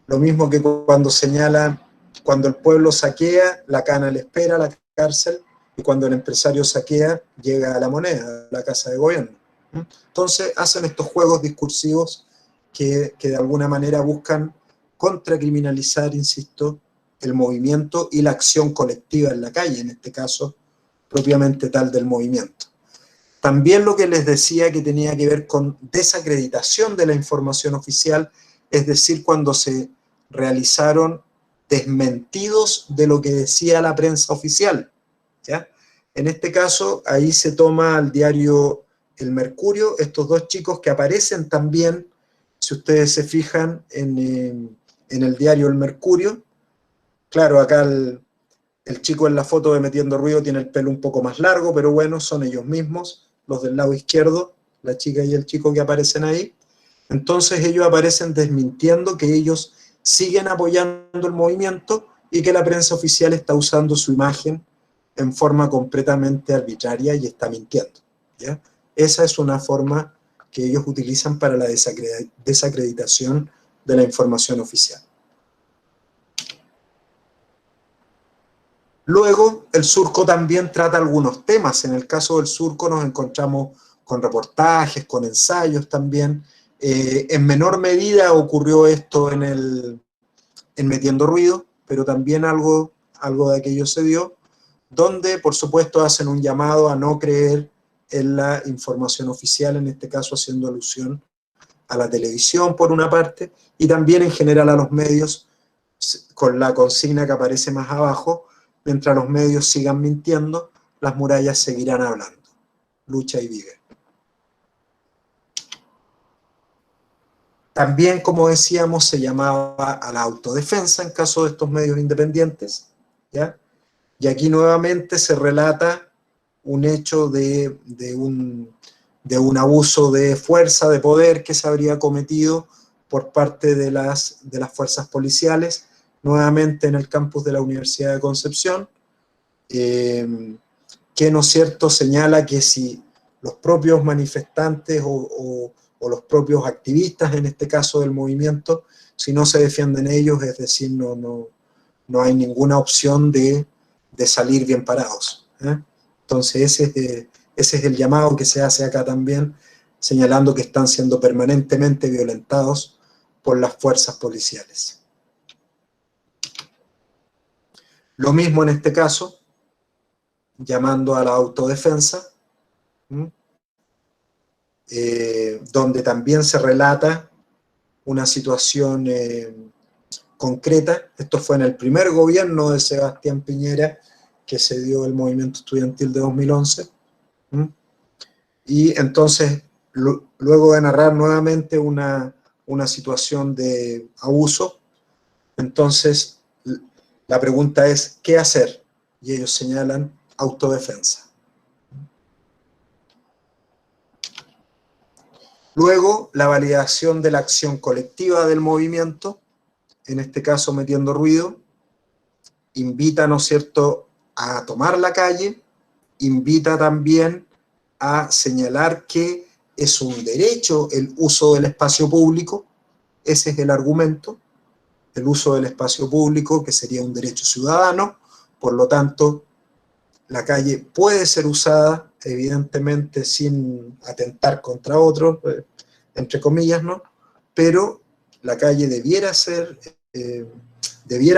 Lo mismo que cuando señala, cuando el pueblo saquea, la cana le espera a la cárcel, y cuando el empresario saquea, llega a la moneda, a la casa de gobierno. Entonces hacen estos juegos discursivos que de alguna manera buscan contracriminalizar, insisto, el movimiento y la acción colectiva en la calle, en este caso, propiamente tal del movimiento. También lo que les decía que tenía que ver con desacreditación de la información oficial, es decir, cuando se realizaron desmentidos de lo que decía la prensa oficial, ¿ya? En este caso, ahí se toma al diario El Mercurio, estos dos chicos que aparecen también, si ustedes se fijan, en el diario El Mercurio. Claro, acá el chico en la foto de Metiendo Ruido tiene el pelo un poco más largo, pero bueno, son ellos mismos, los del lado izquierdo, la chica y el chico que aparecen ahí. Entonces ellos aparecen desmintiendo que ellos siguen apoyando el movimiento y que la prensa oficial está usando su imagen en forma completamente arbitraria y está mintiendo, ¿ya? Esa es una forma que ellos utilizan para la desacreditación de la información oficial. Luego, el Surco también trata algunos temas. En el caso del Surco nos encontramos con reportajes, con ensayos también. En menor medida ocurrió esto en Metiendo Ruido, pero también algo de aquello se dio, donde por supuesto hacen un llamado a no creer en la información oficial, en este caso haciendo alusión a la televisión por una parte, y también en general a los medios, con la consigna que aparece más abajo: mientras los medios sigan mintiendo, las murallas seguirán hablando. Lucha y vive. También, como decíamos, se llamaba a la autodefensa en caso de estos medios independientes, ¿ya? Y aquí nuevamente se relata un hecho de un abuso de fuerza, de poder que se habría cometido por parte de las fuerzas policiales, nuevamente en el campus de la Universidad de Concepción, que, ¿no es cierto?, señala que si los propios manifestantes o los propios activistas, en este caso del movimiento, si no se defienden ellos, es decir, no hay ninguna opción de salir bien parados, ¿eh? Entonces ese es el llamado que se hace acá también, señalando que están siendo permanentemente violentados por las fuerzas policiales. Lo mismo en este caso, llamando a la autodefensa. donde también se relata una situación concreta. Esto fue en el primer gobierno de Sebastián Piñera, que se dio el movimiento estudiantil de 2011. Y entonces, luego de narrar nuevamente una situación de abuso, entonces la pregunta es, ¿qué hacer? Y ellos señalan autodefensa. Luego, la validación de la acción colectiva del movimiento, en este caso metiendo ruido, invita, ¿no es cierto?, a tomar la calle, invita también a señalar que es un derecho el uso del espacio público, ese es el argumento, el uso del espacio público, que sería un derecho ciudadano, por lo tanto, la calle puede ser usada, evidentemente sin atentar contra otros, entre comillas, ¿no? Pero la calle debiera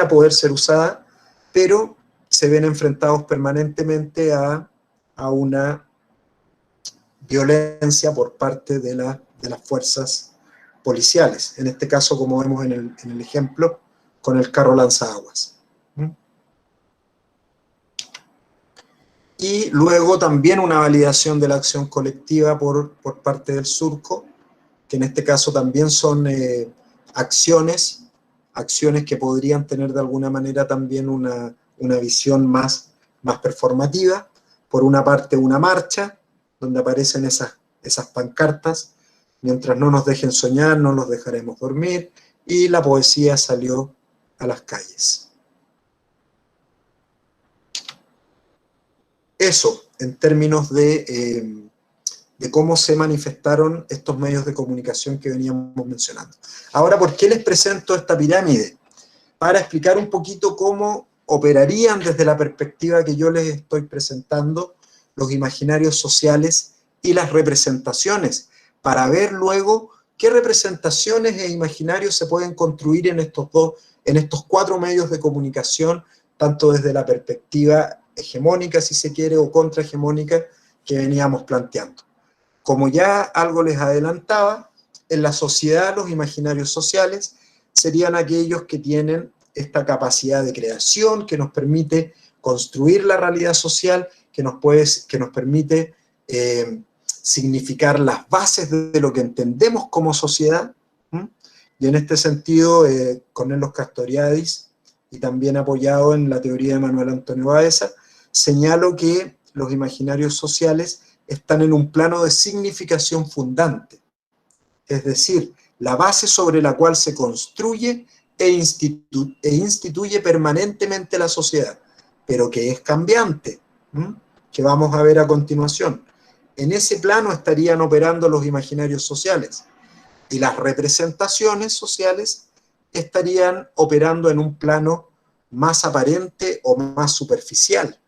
poder ser usada, pero se ven enfrentados permanentemente a una violencia por parte de las fuerzas policiales. En este caso, como vemos en el ejemplo, con el carro lanzaguas. Y luego también una validación de la acción colectiva por parte del surco, que en este caso también son acciones que podrían tener de alguna manera también una visión más performativa. Por una parte, una marcha, donde aparecen esas pancartas: mientras no nos dejen soñar, no los dejaremos dormir, y la poesía salió a las calles. Eso, en términos de cómo se manifestaron estos medios de comunicación que veníamos mencionando. Ahora, ¿por qué les presento esta pirámide? Para explicar un poquito cómo operarían desde la perspectiva que yo les estoy presentando los imaginarios sociales y las representaciones, para ver luego qué representaciones e imaginarios se pueden construir en estos 4 medios de comunicación, tanto desde la perspectiva hegemónica, si se quiere, o contrahegemónica que veníamos planteando. Como ya algo les adelantaba, en la sociedad los imaginarios sociales serían aquellos que tienen esta capacidad de creación que nos permite construir la realidad social, que nos permite significar las bases de lo que entendemos como sociedad. Y en este sentido, Cornelos Castoriadis, y también apoyado en la teoría de Manuel Antonio Baeza, señalo que los imaginarios sociales están en un plano de significación fundante, es decir, la base sobre la cual se construye e instituye permanentemente la sociedad, pero que es cambiante, que vamos a ver a continuación. En ese plano estarían operando los imaginarios sociales, y las representaciones sociales estarían operando en un plano más aparente o más superficial.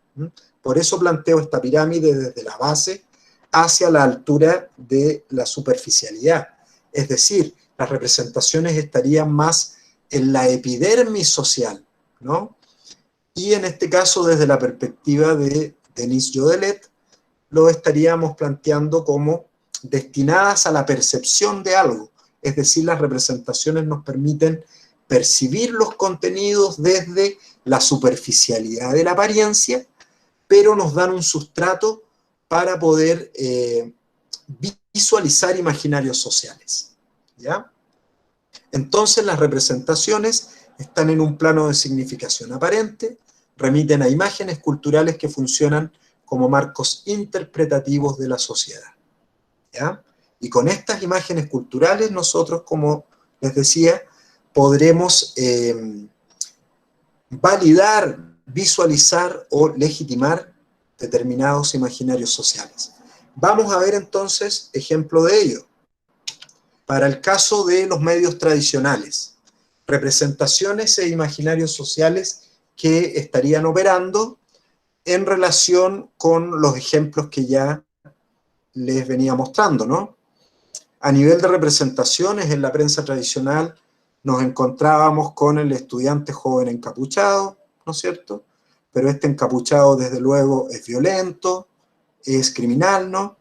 Por eso planteo esta pirámide desde la base hacia la altura de la superficialidad. Es decir, las representaciones estarían más en la epidermis social, ¿no? Y en este caso, desde la perspectiva de Denis Jodelet, lo estaríamos planteando como destinadas a la percepción de algo. Es decir, las representaciones nos permiten percibir los contenidos desde la superficialidad de la apariencia, pero nos dan un sustrato para poder visualizar imaginarios sociales, ¿ya? Entonces las representaciones están en un plano de significación aparente, remiten a imágenes culturales que funcionan como marcos interpretativos de la sociedad, ¿ya? Y con estas imágenes culturales nosotros, como les decía, podremos validar, visualizar o legitimar determinados imaginarios sociales. Vamos a ver entonces ejemplo de ello. Para el caso de los medios tradicionales, representaciones e imaginarios sociales que estarían operando en relación con los ejemplos que ya les venía mostrando, ¿no? A nivel de representaciones, en la prensa tradicional nos encontrábamos con el estudiante joven encapuchado, ¿no es cierto? Pero este encapuchado, desde luego, es violento, es criminal, ¿no?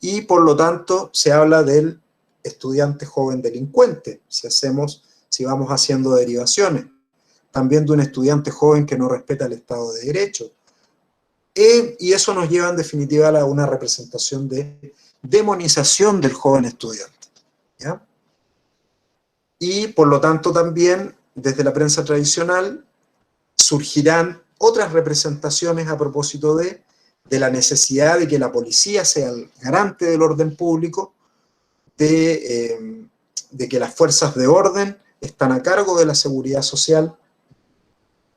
y por lo tanto se habla del estudiante joven delincuente, si vamos haciendo derivaciones. También de un estudiante joven que no respeta el Estado de Derecho. Y eso nos lleva en definitiva a una representación de demonización del joven estudiante, ¿ya? Y por lo tanto también desde la prensa tradicional surgirán otras representaciones a propósito de la necesidad de que la policía sea el garante del orden público, de que las fuerzas de orden están a cargo de la seguridad social,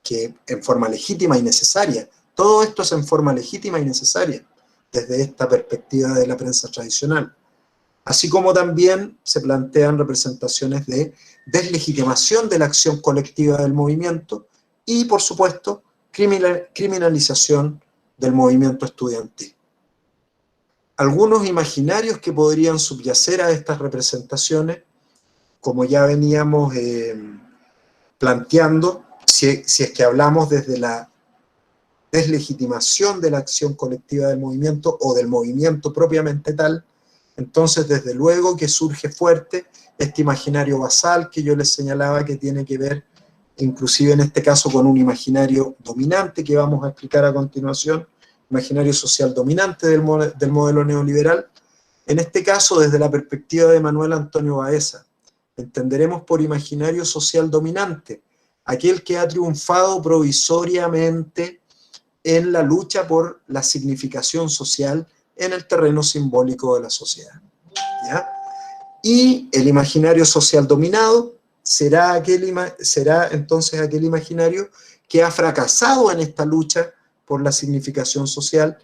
que en forma legítima y necesaria. Todo esto es en forma legítima y necesaria desde esta perspectiva de la prensa tradicional. Así como también se plantean representaciones de deslegitimación de la acción colectiva del movimiento y, por supuesto, criminalización del movimiento estudiantil. Algunos imaginarios que podrían subyacer a estas representaciones, como ya veníamos planteando, si es que hablamos desde la deslegitimación de la acción colectiva del movimiento o del movimiento propiamente tal, entonces desde luego que surge fuerte este imaginario basal que yo les señalaba, que tiene que ver inclusive en este caso con un imaginario dominante que vamos a explicar a continuación, imaginario social dominante del modelo neoliberal. En este caso, desde la perspectiva de Manuel Antonio Baeza, entenderemos por imaginario social dominante aquel que ha triunfado provisoriamente en la lucha por la significación social en el terreno simbólico de la sociedad, ¿ya? Y el imaginario social dominado será entonces aquel imaginario que ha fracasado en esta lucha por la significación social,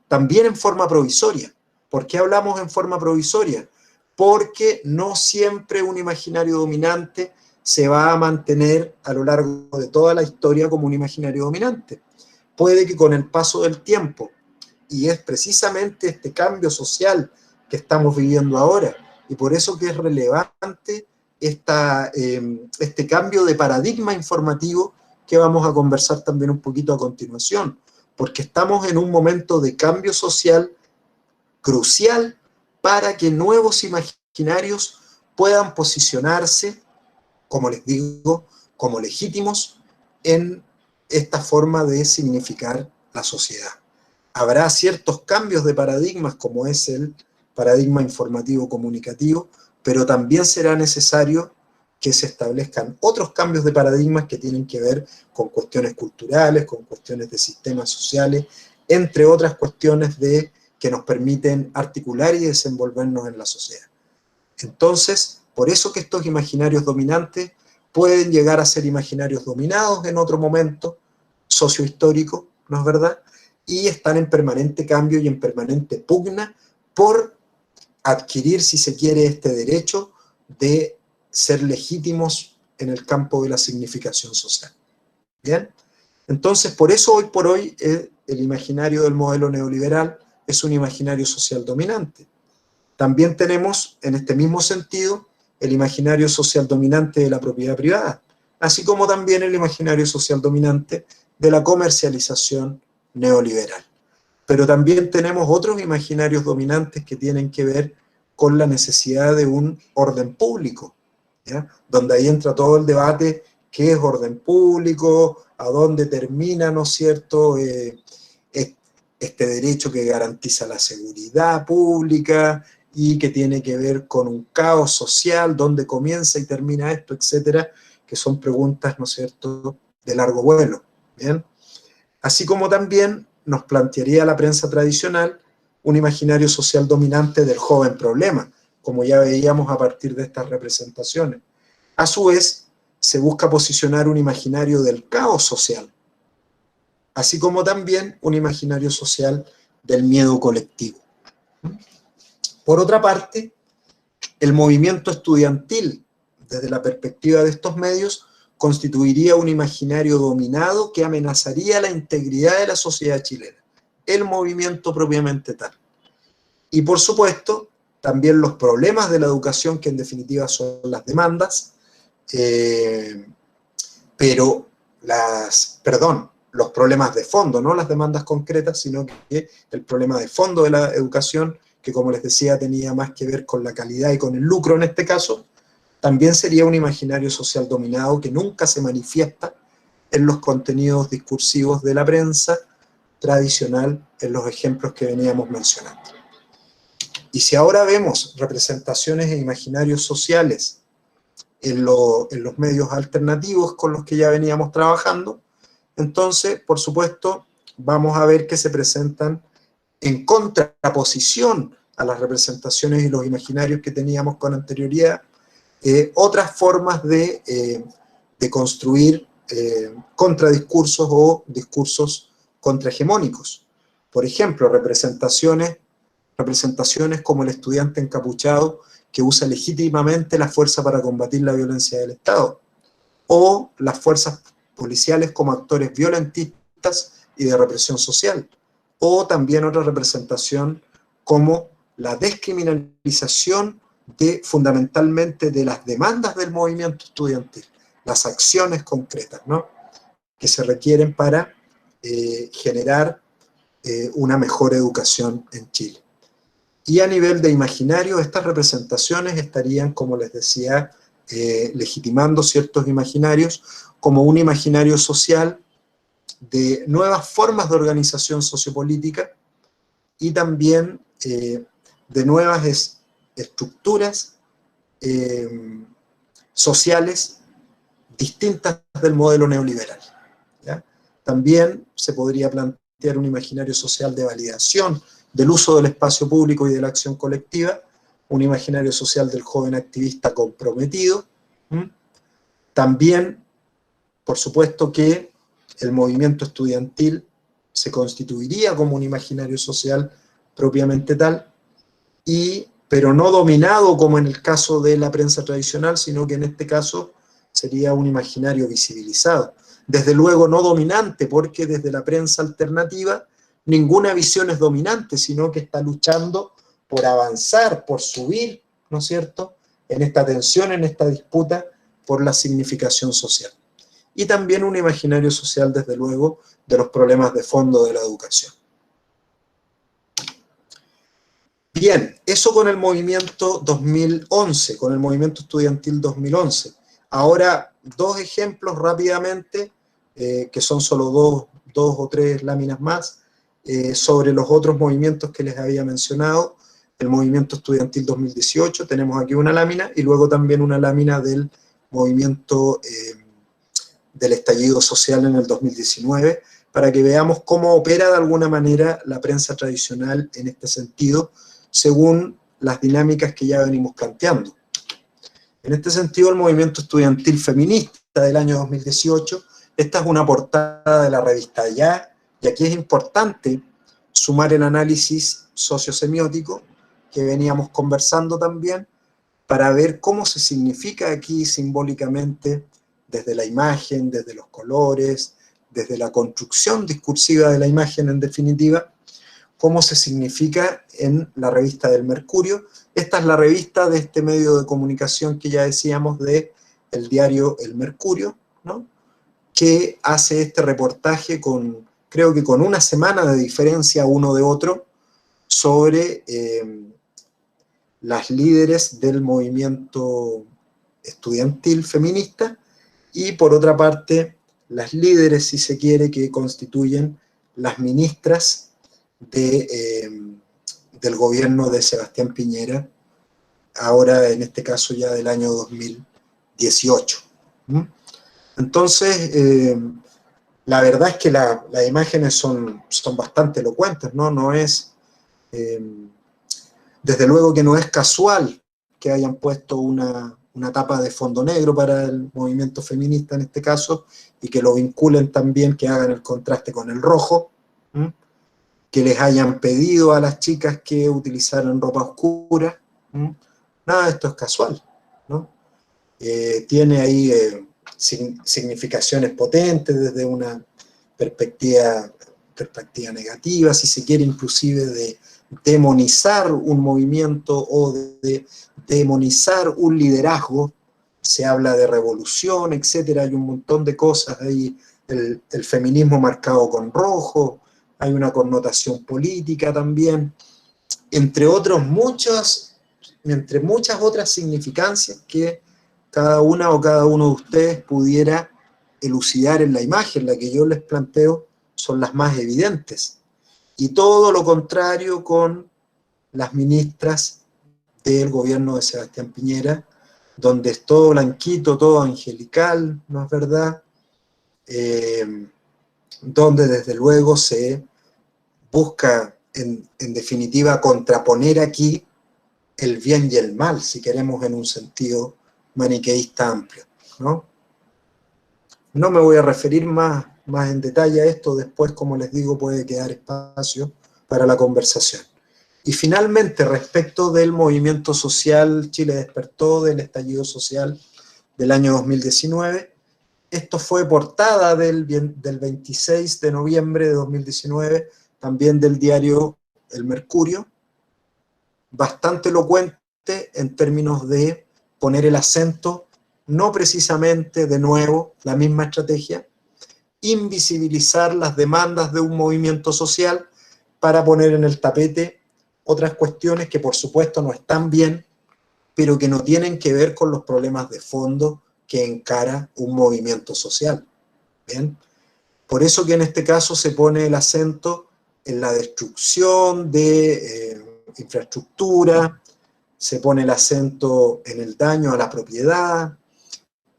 también en forma provisoria. ¿Por qué hablamos en forma provisoria? Porque no siempre un imaginario dominante se va a mantener a lo largo de toda la historia como un imaginario dominante. Puede que con el paso del tiempo, y es precisamente este cambio social que estamos viviendo ahora, y por eso que es relevante este cambio de paradigma informativo que vamos a conversar también un poquito a continuación, porque estamos en un momento de cambio social crucial para que nuevos imaginarios puedan posicionarse, como les digo, como legítimos en esta forma de significar la sociedad. Habrá ciertos cambios de paradigmas, como es el paradigma informativo comunicativo, pero también será necesario que se establezcan otros cambios de paradigmas que tienen que ver con cuestiones culturales, con cuestiones de sistemas sociales, entre otras cuestiones que nos permiten articular y desenvolvernos en la sociedad. Entonces, por eso que estos imaginarios dominantes pueden llegar a ser imaginarios dominados en otro momento sociohistórico, ¿no es verdad? Y están en permanente cambio y en permanente pugna por adquirir, si se quiere, este derecho de ser legítimos en el campo de la significación social. ¿Bien? Entonces, por eso hoy por hoy el imaginario del modelo neoliberal es un imaginario social dominante. También tenemos, en este mismo sentido, el imaginario social dominante de la propiedad privada, así como también el imaginario social dominante de la comercialización neoliberal. Pero también tenemos otros imaginarios dominantes que tienen que ver con la necesidad de un orden público, ¿ya? Donde ahí entra todo el debate, qué es orden público, a dónde termina, ¿no es cierto?, este derecho que garantiza la seguridad pública y que tiene que ver con un caos social, dónde comienza y termina esto, etcétera, que son preguntas, ¿no es cierto?, de largo vuelo, ¿bien? Así como también nos plantearía la prensa tradicional un imaginario social dominante del joven problema, como ya veíamos a partir de estas representaciones. A su vez, se busca posicionar un imaginario del caos social, así como también un imaginario social del miedo colectivo. Por otra parte, el movimiento estudiantil, desde la perspectiva de estos medios, constituiría un imaginario dominado que amenazaría la integridad de la sociedad chilena, el movimiento propiamente tal. Y por supuesto, también los problemas de la educación, que en definitiva son las demandas, los problemas de fondo, no las demandas concretas, sino que el problema de fondo de la educación, que como les decía tenía más que ver con la calidad y con el lucro en este caso, también sería un imaginario social dominado que nunca se manifiesta en los contenidos discursivos de la prensa tradicional, en los ejemplos que veníamos mencionando. Y si ahora vemos representaciones e imaginarios sociales en los medios alternativos con los que ya veníamos trabajando, entonces, por supuesto, vamos a ver que se presentan en contraposición a las representaciones y los imaginarios que teníamos con anterioridad, otras formas de construir contradiscursos o discursos contrahegemónicos. Por ejemplo, representaciones como el estudiante encapuchado que usa legítimamente la fuerza para combatir la violencia del Estado, o las fuerzas policiales como actores violentistas y de represión social, o también otra representación como la descriminalización fundamentalmente de las demandas del movimiento estudiantil, las acciones concretas, ¿no?, que se requieren para generar una mejor educación en Chile. Y a nivel de imaginario, estas representaciones estarían, como les decía, legitimando ciertos imaginarios como un imaginario social de nuevas formas de organización sociopolítica y también de nuevas estructuras sociales distintas del modelo neoliberal, ¿ya? También se podría plantear un imaginario social de validación del uso del espacio público y de la acción colectiva, un imaginario social del joven activista comprometido. También, por supuesto, que el movimiento estudiantil se constituiría como un imaginario social propiamente tal, pero no dominado como en el caso de la prensa tradicional, sino que en este caso sería un imaginario visibilizado. Desde luego no dominante, porque desde la prensa alternativa ninguna visión es dominante, sino que está luchando por avanzar, por subir, ¿no es cierto?, en esta tensión, en esta disputa por la significación social. Y también un imaginario social, desde luego, de los problemas de fondo de la educación. Bien, eso con el movimiento 2011, con el movimiento estudiantil 2011. Ahora, dos ejemplos rápidamente, que son solo dos o tres láminas más, sobre los otros movimientos que les había mencionado. El movimiento estudiantil 2018, tenemos aquí una lámina, y luego también una lámina del movimiento del estallido social en el 2019, para que veamos cómo opera de alguna manera la prensa tradicional en este sentido, según las dinámicas que ya venimos planteando. En este sentido, el movimiento estudiantil feminista del año 2018, esta es una portada de la revista Ya, y aquí es importante sumar el análisis sociosemiótico que veníamos conversando también, para ver cómo se significa aquí simbólicamente, desde la imagen, desde los colores, desde la construcción discursiva de la imagen en definitiva, cómo se significa en la revista del Mercurio. Esta es la revista de este medio de comunicación que ya decíamos, del diario El Mercurio, ¿no?, que hace este reportaje creo que con una semana de diferencia uno de otro, sobre las líderes del movimiento estudiantil feminista, y por otra parte, las líderes, si se quiere, que constituyen las ministras del gobierno de Sebastián Piñera, ahora en este caso ya del año 2018. Entonces, la verdad es que las imágenes son bastante elocuentes, ¿no? No es, desde luego que no es casual que hayan puesto una tapa de fondo negro para el movimiento feminista en este caso, y que lo vinculen también, que hagan el contraste con el rojo, que les hayan pedido a las chicas que utilizaran ropa oscura. Nada de esto es casual, ¿no? Tiene ahí significaciones potentes desde una perspectiva negativa, si se quiere, inclusive de demonizar un movimiento o de demonizar un liderazgo. Se habla de revolución, etcétera, hay un montón de cosas ahí, el feminismo marcado con rojo, hay una connotación política también, entre muchas otras significancias que cada una o cada uno de ustedes pudiera elucidar en la imagen. La que yo les planteo son las más evidentes. Y todo lo contrario con las ministras del gobierno de Sebastián Piñera, donde es todo blanquito, todo angelical, ¿no es verdad? Donde desde luego se busca, en definitiva, contraponer aquí el bien y el mal, si queremos en un sentido maniqueísta amplio, ¿no? No me voy a referir más en detalle a esto, después, como les digo, puede quedar espacio para la conversación. Y finalmente, respecto del movimiento social Chile Despertó, del estallido social del año 2019, esto fue portada del 26 de noviembre de 2019, también del diario El Mercurio, bastante elocuente en términos de poner el acento, no precisamente, de nuevo, la misma estrategia, invisibilizar las demandas de un movimiento social para poner en el tapete otras cuestiones que por supuesto no están bien, pero que no tienen que ver con los problemas de fondo que encara un movimiento social. ¿Bien? Por eso que en este caso se pone el acento en la destrucción de infraestructura, se pone el acento en el daño a la propiedad,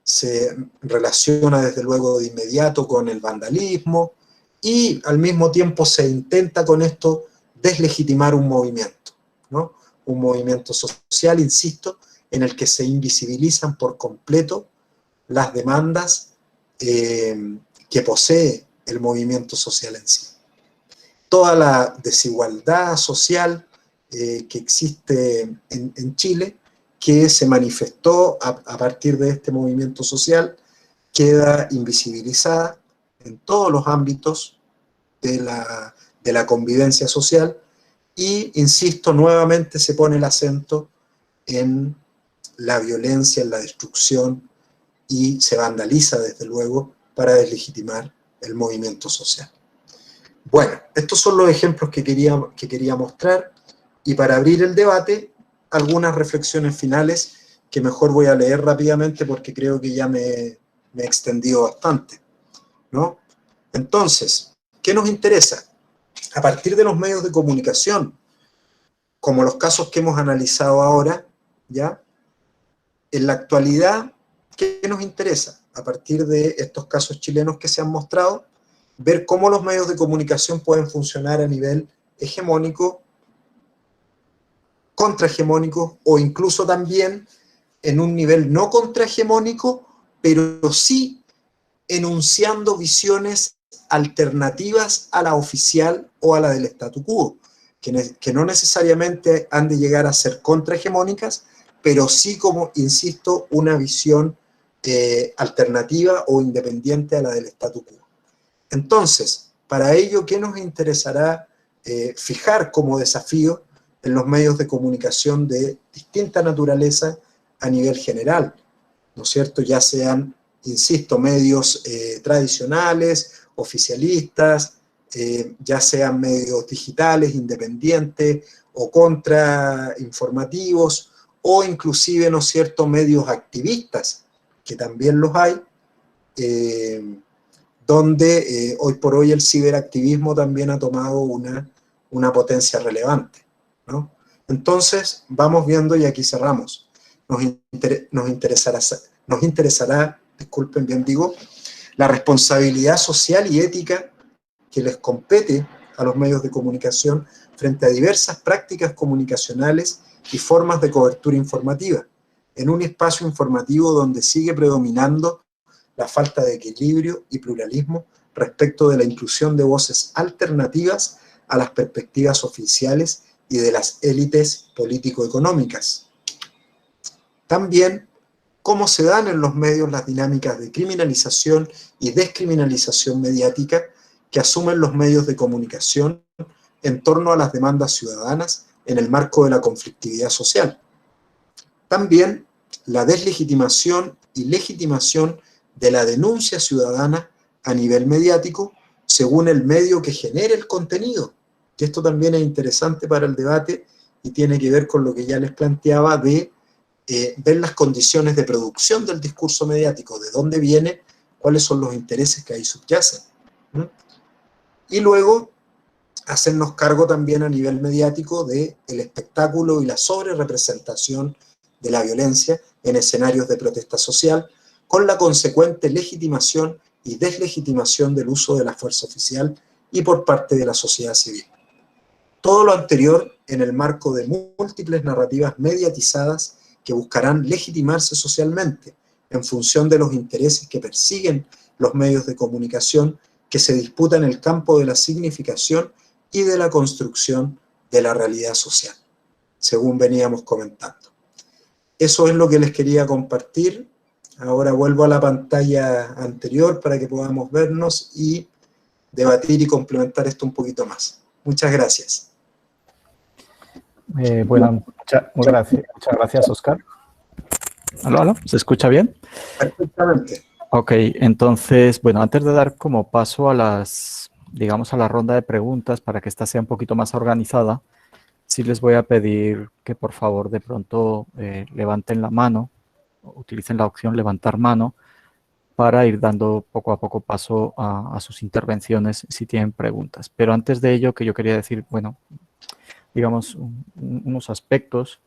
se relaciona desde luego de inmediato con el vandalismo y al mismo tiempo se intenta con esto deslegitimar un movimiento, ¿no? Un movimiento social, insisto, en el que se invisibilizan por completo las demandas que posee el movimiento social en sí. Toda la desigualdad social que existe en Chile, que se manifestó a partir de este movimiento social, queda invisibilizada en todos los ámbitos de la convivencia social y, insisto, nuevamente se pone el acento en la violencia, en la destrucción, y se vandaliza, desde luego, para deslegitimar el movimiento social. Bueno, estos son los ejemplos que quería mostrar, y para abrir el debate, algunas reflexiones finales que mejor voy a leer rápidamente porque creo que ya me he extendido bastante, ¿no? Entonces, ¿qué nos interesa? A partir de los medios de comunicación, como los casos que hemos analizado ahora, ¿ya? En la actualidad, ¿qué nos interesa? A partir de estos casos chilenos que se han mostrado, ver cómo los medios de comunicación pueden funcionar a nivel hegemónico, contrahegemónico o incluso también en un nivel no contrahegemónico, pero sí enunciando visiones alternativas a la oficial o a la del statu quo, que no necesariamente han de llegar a ser contrahegemónicas, pero sí, como insisto, una visión alternativa o independiente a la del statu quo. Entonces, para ello, ¿qué nos interesará fijar como desafío en los medios de comunicación de distinta naturaleza a nivel general? ¿No es cierto? Ya sean, insisto, medios tradicionales, oficialistas, ya sean medios digitales, independientes o contrainformativos, o inclusive, ¿no es cierto?, medios activistas, que también los hay, donde hoy por hoy el ciberactivismo también ha tomado una potencia relevante, ¿no? Entonces, vamos viendo, y aquí cerramos. Nos interesará, disculpen, bien digo, la responsabilidad social y ética que les compete a los medios de comunicación frente a diversas prácticas comunicacionales y formas de cobertura informativa, en un espacio informativo donde sigue predominando la falta de equilibrio y pluralismo respecto de la inclusión de voces alternativas a las perspectivas oficiales y de las élites político-económicas. También, cómo se dan en los medios las dinámicas de criminalización y descriminalización mediática que asumen los medios de comunicación en torno a las demandas ciudadanas en el marco de la conflictividad social. También, la deslegitimación y legitimación de la denuncia ciudadana a nivel mediático según el medio que genere el contenido. Y esto también es interesante para el debate y tiene que ver con lo que ya les planteaba de ver las condiciones de producción del discurso mediático, de dónde viene, cuáles son los intereses que ahí subyacen. Y luego hacernos cargo también a nivel mediático del espectáculo y la sobrerepresentación de la violencia en escenarios de protesta social, con la consecuente legitimación y deslegitimación del uso de la fuerza oficial y por parte de la sociedad civil. Todo lo anterior en el marco de múltiples narrativas mediatizadas que buscarán legitimarse socialmente en función de los intereses que persiguen los medios de comunicación que se disputan en el campo de la significación y de la construcción de la realidad social, según veníamos comentando. Eso es lo que les quería compartir. Ahora vuelvo a la pantalla anterior para que podamos vernos y debatir y complementar esto un poquito más. Muchas gracias. Bueno, muchas gracias, Óscar. ¿Aló, aló? ¿Se escucha bien? Perfectamente. Ok, entonces, bueno, antes de dar como paso a las, digamos, a la ronda de preguntas para que esta sea un poquito más organizada, sí les voy a pedir que por favor de pronto levanten la mano, utilicen la opción levantar mano para ir dando poco a poco paso a sus intervenciones si tienen preguntas. Pero antes de ello, que yo quería decir, bueno, digamos, unos aspectos.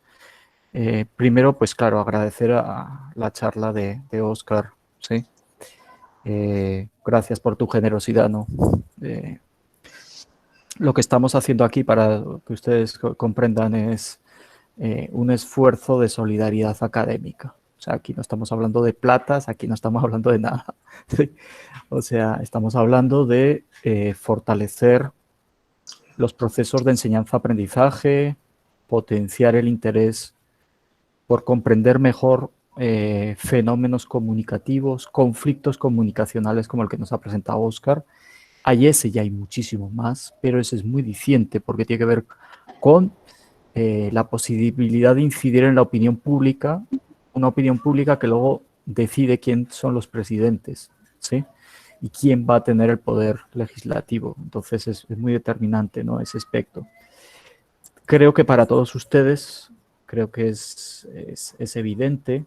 Primero, pues claro, agradecer a la charla de Óscar, ¿sí? Gracias por tu generosidad, ¿no? Lo que estamos haciendo aquí, para que ustedes comprendan, es un esfuerzo de solidaridad académica. O sea, aquí no estamos hablando de platas, aquí no estamos hablando de nada. ¿Sí? O sea, estamos hablando de fortalecer los procesos de enseñanza-aprendizaje, potenciar el interés por comprender mejor fenómenos comunicativos, conflictos comunicacionales como el que nos ha presentado Óscar. Hay ese y hay muchísimo más, pero ese es muy diciente porque tiene que ver con la posibilidad de incidir en la opinión pública, una opinión pública que luego decide quién son los presidentes, ¿sí? Y quién va a tener el poder legislativo. Entonces es muy determinante, ¿no? Ese aspecto. Creo que para todos ustedes, creo que es evidente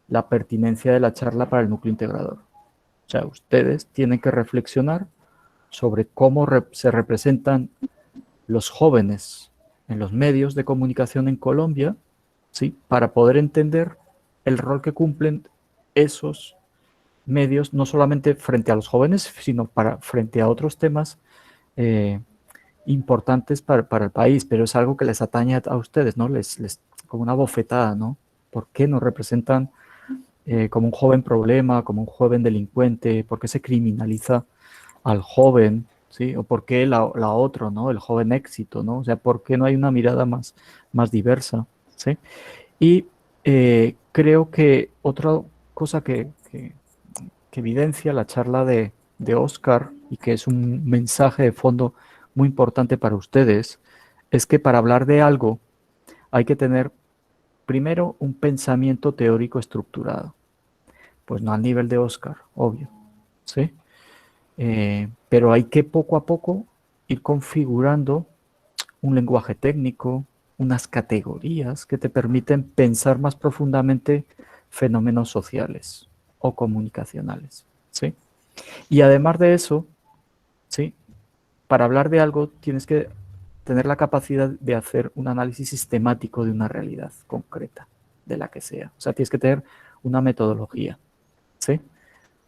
la pertinencia de la charla para el núcleo integrador. O sea, ustedes tienen que reflexionar sobre cómo se representan los jóvenes en los medios de comunicación en Colombia, ¿sí? Para poder entender el rol que cumplen esos medios, no solamente frente a los jóvenes, sino frente a otros temas importantes para el país, pero es algo que les atañe a ustedes, ¿no? Les como una bofetada, ¿no? ¿Por qué nos representan como un joven problema, como un joven delincuente? ¿Por qué se criminaliza al joven? ¿Sí? ¿O por qué la otro, ¿no? El joven éxito, ¿no? O sea, ¿por qué no hay una mirada más diversa? ¿Sí? Y creo que otra cosa que evidencia la charla de Óscar y que es un mensaje de fondo muy importante para ustedes, es que para hablar de algo hay que tener primero un pensamiento teórico estructurado. Pues no al nivel de Óscar, obvio, ¿sí? Pero hay que poco a poco ir configurando un lenguaje técnico, unas categorías que te permiten pensar más profundamente fenómenos sociales o comunicacionales, ¿sí? Y además de eso, ¿sí? Para hablar de algo tienes que tener la capacidad de hacer un análisis sistemático de una realidad concreta, de la que sea. O sea, tienes que tener una metodología, ¿sí?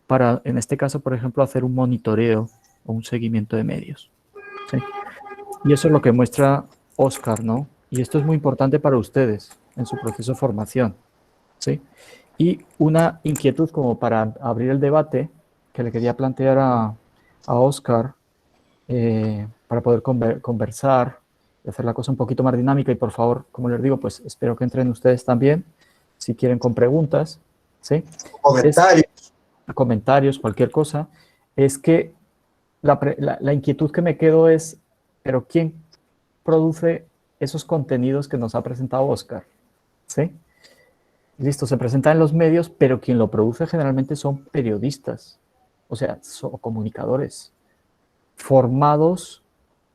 Para, en este caso, por ejemplo, hacer un monitoreo o un seguimiento de medios, ¿sí? Y eso es lo que muestra Óscar, ¿no? Y esto es muy importante para ustedes en su proceso de formación, ¿sí? Y una inquietud como para abrir el debate que le quería plantear a Óscar, para poder conversar y hacer la cosa un poquito más dinámica. Y por favor, como les digo, pues espero que entren ustedes también, si quieren con preguntas, ¿sí? Comentarios, cualquier cosa. Es que la inquietud que me quedo es, ¿pero quién produce esos contenidos que nos ha presentado Óscar? ¿Sí? Listo, se presenta en los medios, pero quien lo produce generalmente son periodistas, o sea, son comunicadores formados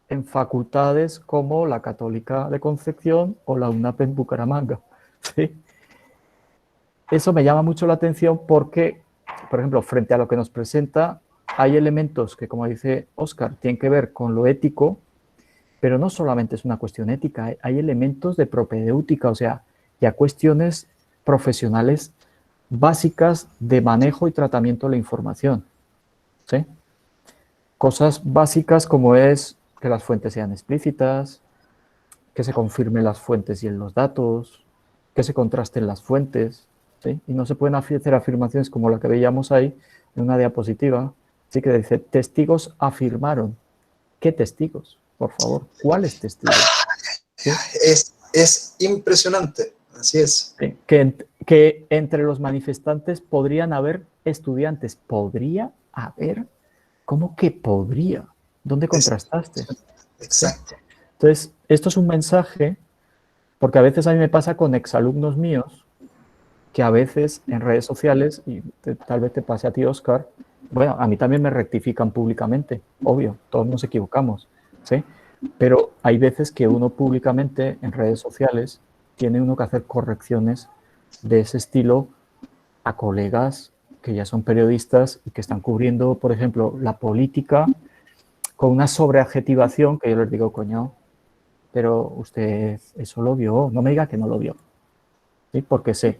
en facultades como la Católica de Concepción o la UNAP en Bucaramanga. ¿Sí? Eso me llama mucho la atención porque, por ejemplo, frente a lo que nos presenta, hay elementos que, como dice Óscar, tienen que ver con lo ético, pero no solamente es una cuestión ética, hay elementos de propedéutica, o sea, ya cuestiones profesionales básicas de manejo y tratamiento de la información. ¿Sí? Cosas básicas como es que las fuentes sean explícitas, que se confirmen las fuentes y en los datos, que se contrasten las fuentes, ¿sí? Y no se pueden hacer afirmaciones como la que veíamos ahí en una diapositiva, ¿sí? Que dice, testigos afirmaron. ¿Qué testigos? Por favor, ¿cuáles testigos? ¿Sí? Es impresionante, así es. ¿Sí? Que entre los manifestantes podrían haber estudiantes. ¿Podría haber? ¿Cómo que podría? ¿Dónde Es, contrastaste? ¿Sí? exacto. Entonces, esto es un mensaje, porque a veces a mí me pasa con exalumnos míos, que a veces en redes sociales, y tal vez te pase a ti, Oscar, bueno, a mí también me rectifican públicamente, obvio, todos nos equivocamos, ¿sí? Pero hay veces que uno públicamente en redes sociales tiene uno que hacer correcciones de ese estilo a colegas que ya son periodistas y que están cubriendo, por ejemplo, la política con una sobreadjetivación que yo les digo, coño, pero usted eso lo vio, no me diga que no lo vio, ¿sí? Porque sé.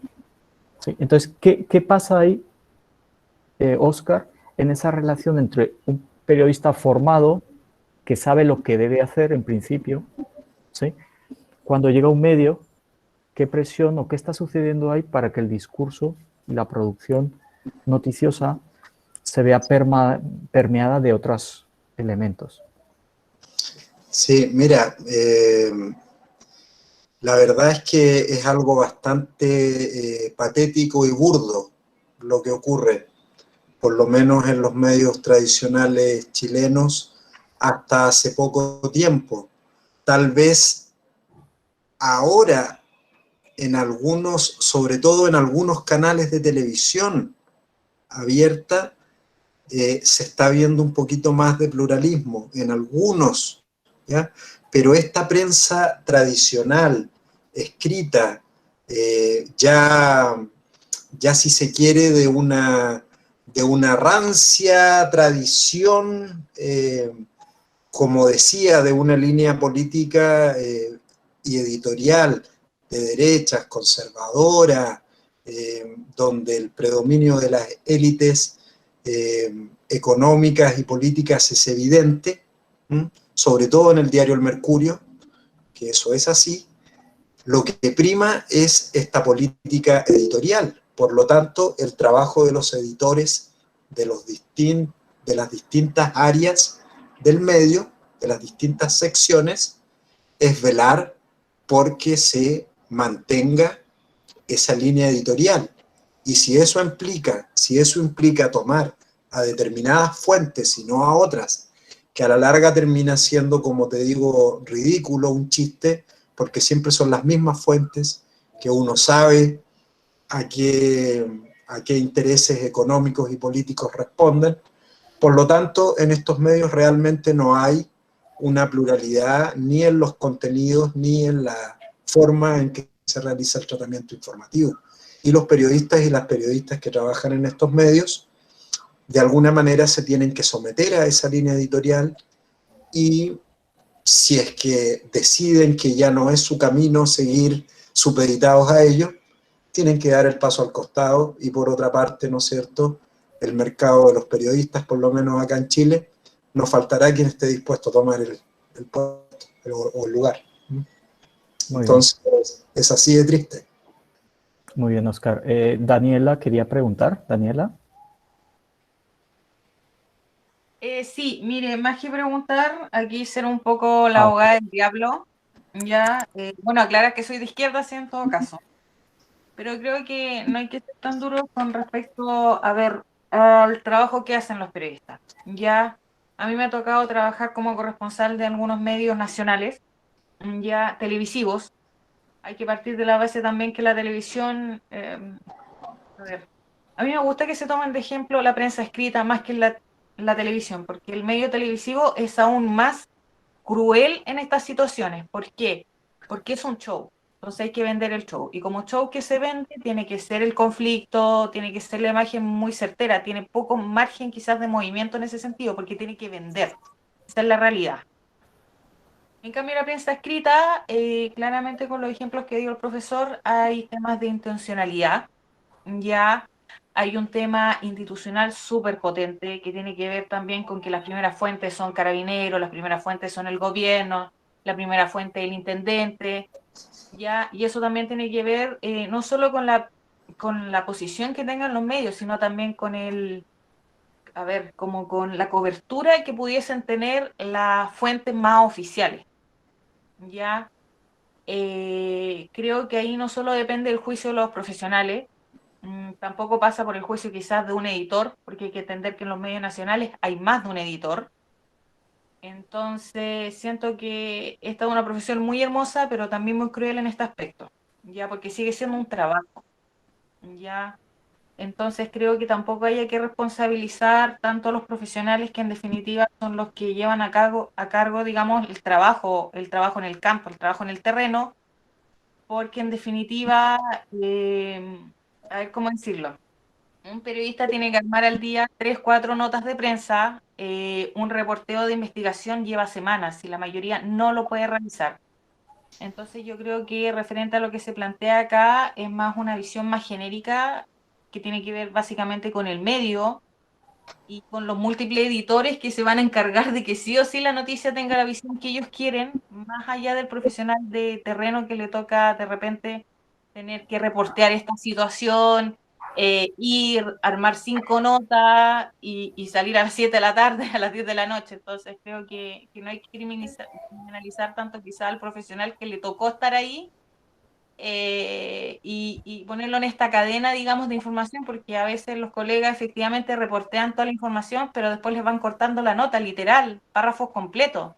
¿Sí? Entonces, ¿qué pasa ahí, Oscar, en esa relación entre un periodista formado que sabe lo que debe hacer en principio, ¿sí? Cuando llega a un medio, qué presión o qué está sucediendo ahí para que el discurso y la producción noticiosa se vea permeada de otros elementos? Sí, mira, la verdad es que es algo bastante patético y burdo lo que ocurre, por lo menos en los medios tradicionales chilenos hasta hace poco tiempo. Tal vez ahora en algunos, sobre todo en algunos canales de televisión abierta, se está viendo un poquito más de pluralismo en algunos, ¿ya? Pero esta prensa tradicional, escrita, ya si se quiere de una rancia tradición, como decía, de una línea política y editorial de derechas, conservadora, donde el predominio de las élites económicas y políticas es evidente, sobre todo en el diario El Mercurio, que eso es así. Lo que prima es esta política editorial. Por lo tanto, el trabajo de los editores de, de las distintas áreas del medio, de las distintas secciones, es velar porque se mantenga esa línea editorial. Y si eso implica tomar a determinadas fuentes y no a otras, que a la larga termina siendo, como te digo, ridículo, un chiste, porque siempre son las mismas fuentes, que uno sabe a qué intereses económicos y políticos responden. Por lo tanto, en estos medios realmente no hay una pluralidad ni en los contenidos ni en la forma en que se realiza el tratamiento informativo. Y los periodistas y las periodistas que trabajan en estos medios, de alguna manera se tienen que someter a esa línea editorial y si es que deciden que ya no es su camino seguir supeditados a ello, tienen que dar el paso al costado y por otra parte, ¿no es cierto?, el mercado de los periodistas, por lo menos acá en Chile, nos faltará quien esté dispuesto a tomar el puesto o el lugar. Muy bien, Entonces, es así de triste. muy bien, Oscar. Daniela quería preguntar. Daniela. Sí, mire, más que preguntar, aquí ser un poco la Ah, abogada ok. del diablo, ya, bueno, aclara que soy de izquierda, sí, en todo caso, pero creo que no hay que ser tan duro con respecto, a ver, al trabajo que hacen los periodistas. Ya, a mí me ha tocado trabajar como corresponsal de algunos medios nacionales, ya televisivos. Hay que partir de la base también que la televisión, a ver, a mí me gusta que se tomen de ejemplo la prensa escrita más que la televisión, porque el medio televisivo es aún más cruel en estas situaciones. ¿Por qué? Porque es un show. Entonces hay que vender el show. Y como show que se vende, tiene que ser el conflicto, tiene que ser la imagen muy certera, tiene poco margen quizás de movimiento en ese sentido, porque tiene que vender. Esa es la realidad. En cambio, la prensa escrita, claramente con los ejemplos que dio el profesor, hay temas de intencionalidad. Ya hay un tema institucional súper potente que tiene que ver también con que las primeras fuentes son carabineros, las primeras fuentes son el gobierno, la primera fuente el intendente, ya, y eso también tiene que ver no solo con la posición que tengan los medios, sino también con como con la cobertura que pudiesen tener las fuentes más oficiales, ya. Creo que ahí no solo depende del juicio de los profesionales, tampoco pasa por el juicio quizás de un editor, porque hay que entender que en los medios nacionales hay más de un editor. Entonces, siento que esta es una profesión muy hermosa, pero también muy cruel en este aspecto, ya, porque sigue siendo un trabajo, ya. Entonces, creo que tampoco haya que responsabilizar tanto a los profesionales que en definitiva son los que llevan a cargo, digamos, el trabajo en el campo, el trabajo en el terreno, porque en definitiva, a ver cómo decirlo. Un periodista tiene que armar al día 3, 4 notas de prensa. Un reporteo de investigación lleva semanas y la mayoría no lo puede realizar. Entonces yo creo que referente a lo que se plantea acá es más una visión más genérica que tiene que ver básicamente con el medio y con los múltiples editores que se van a encargar de que sí o sí la noticia tenga la visión que ellos quieren, más allá del profesional de terreno que le toca de repente tener que reportear esta situación, ir, armar 5 notas y salir a las 7 de la tarde, a las 10 de la noche. Entonces creo que no hay que criminalizar tanto quizá al profesional que le tocó estar ahí, y ponerlo en esta cadena, digamos, de información, porque a veces los colegas efectivamente reportean toda la información, pero después les van cortando la nota, literal, párrafos completos.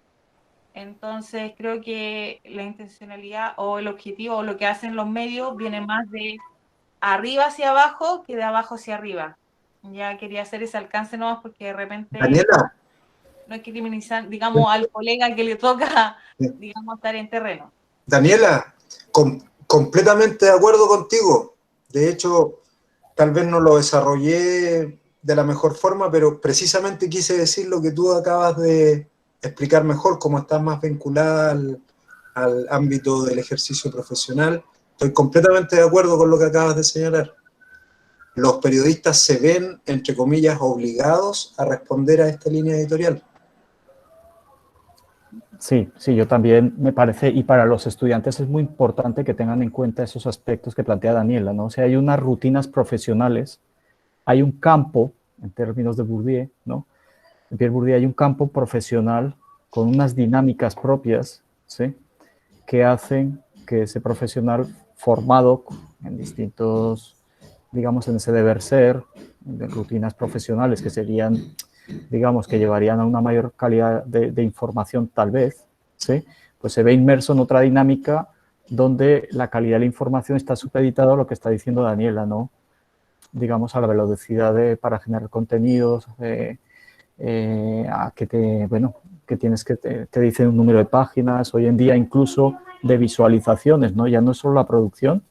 Entonces, creo que la intencionalidad o el objetivo o lo que hacen los medios viene más de arriba hacia abajo que de abajo hacia arriba. Ya quería hacer ese alcance nomás porque de repente Daniela, no hay que criminalizar, digamos, al colega que le toca, digamos, estar en terreno. Daniela, completamente de acuerdo contigo. De hecho, tal vez no lo desarrollé de la mejor forma, pero precisamente quise decir lo que tú acabas de explicar mejor, cómo estás más vinculada al ámbito del ejercicio profesional. Estoy completamente de acuerdo con lo que acabas de señalar. Los periodistas se ven, entre comillas, obligados a responder a esta línea editorial. Sí, sí, yo también me parece, y para los estudiantes es muy importante que tengan en cuenta esos aspectos que plantea Daniela, ¿no? O sea, hay unas rutinas profesionales, hay un campo, en términos de Bourdieu, ¿no? En Pierre Bourdieu hay un campo profesional con unas dinámicas propias, ¿sí? Que hacen que ese profesional formado en distintos, digamos, en ese deber ser, de rutinas profesionales que serían, digamos, que llevarían a una mayor calidad de información tal vez, ¿sí? Pues se ve inmerso en otra dinámica donde la calidad de la información está supeditada a lo que está diciendo Daniela, ¿no? Digamos, a la velocidad para generar contenidos, a que que tienes que te dicen un número de páginas, hoy en día incluso de visualizaciones, ¿no? Ya no es solo la producción,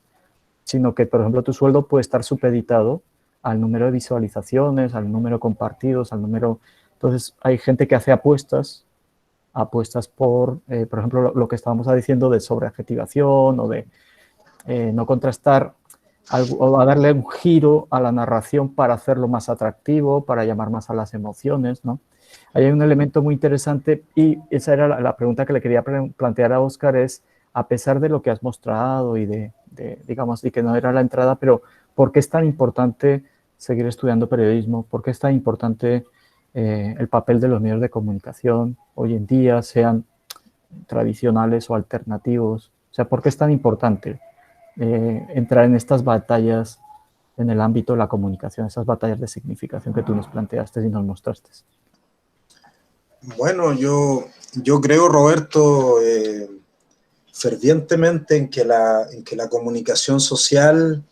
sino que, por ejemplo, tu sueldo puede estar supeditado al número de visualizaciones, al número de compartidos, al número... Entonces, hay gente que hace apuestas por ejemplo, lo que estábamos diciendo de sobreadjetivación o de no contrastar o a darle un giro a la narración para hacerlo más atractivo, para llamar más a las emociones, ¿no? Ahí hay un elemento muy interesante y esa era la pregunta que le quería plantear a Óscar es, a pesar de lo que has mostrado y digamos, y que no era la entrada, pero ¿por qué es tan importante seguir estudiando periodismo? ¿Por qué es tan importante el papel de los medios de comunicación hoy en día, sean tradicionales o alternativos? O sea, ¿por qué es tan importante entrar en estas batallas en el ámbito de la comunicación, esas batallas de significación que tú nos planteaste y nos mostraste? Bueno, yo creo, Roberto, fervientemente en que la comunicación social,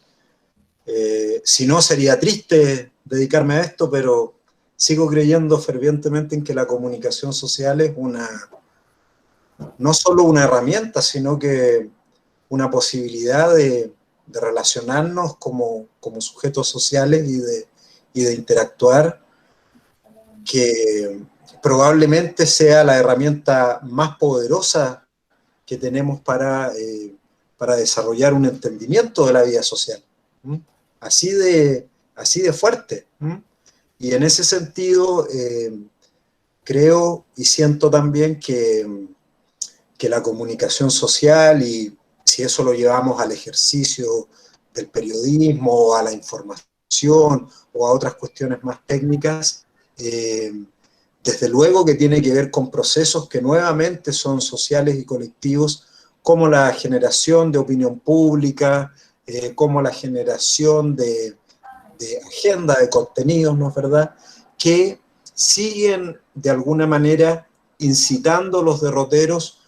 si no sería triste dedicarme a esto, pero sigo creyendo fervientemente en que la comunicación social es no solo una herramienta, sino que una posibilidad de relacionarnos como sujetos sociales y de interactuar, que probablemente sea la herramienta más poderosa que tenemos para desarrollar un entendimiento de la vida social. Así de fuerte. Y en ese sentido, creo y siento también que la comunicación social, y si eso lo llevamos al ejercicio del periodismo, a la información o a otras cuestiones más técnicas, desde luego que tiene que ver con procesos que nuevamente son sociales y colectivos, como la generación de opinión pública, como la generación de agenda, de contenidos, ¿no es verdad?, que siguen de alguna manera incitando los derroteros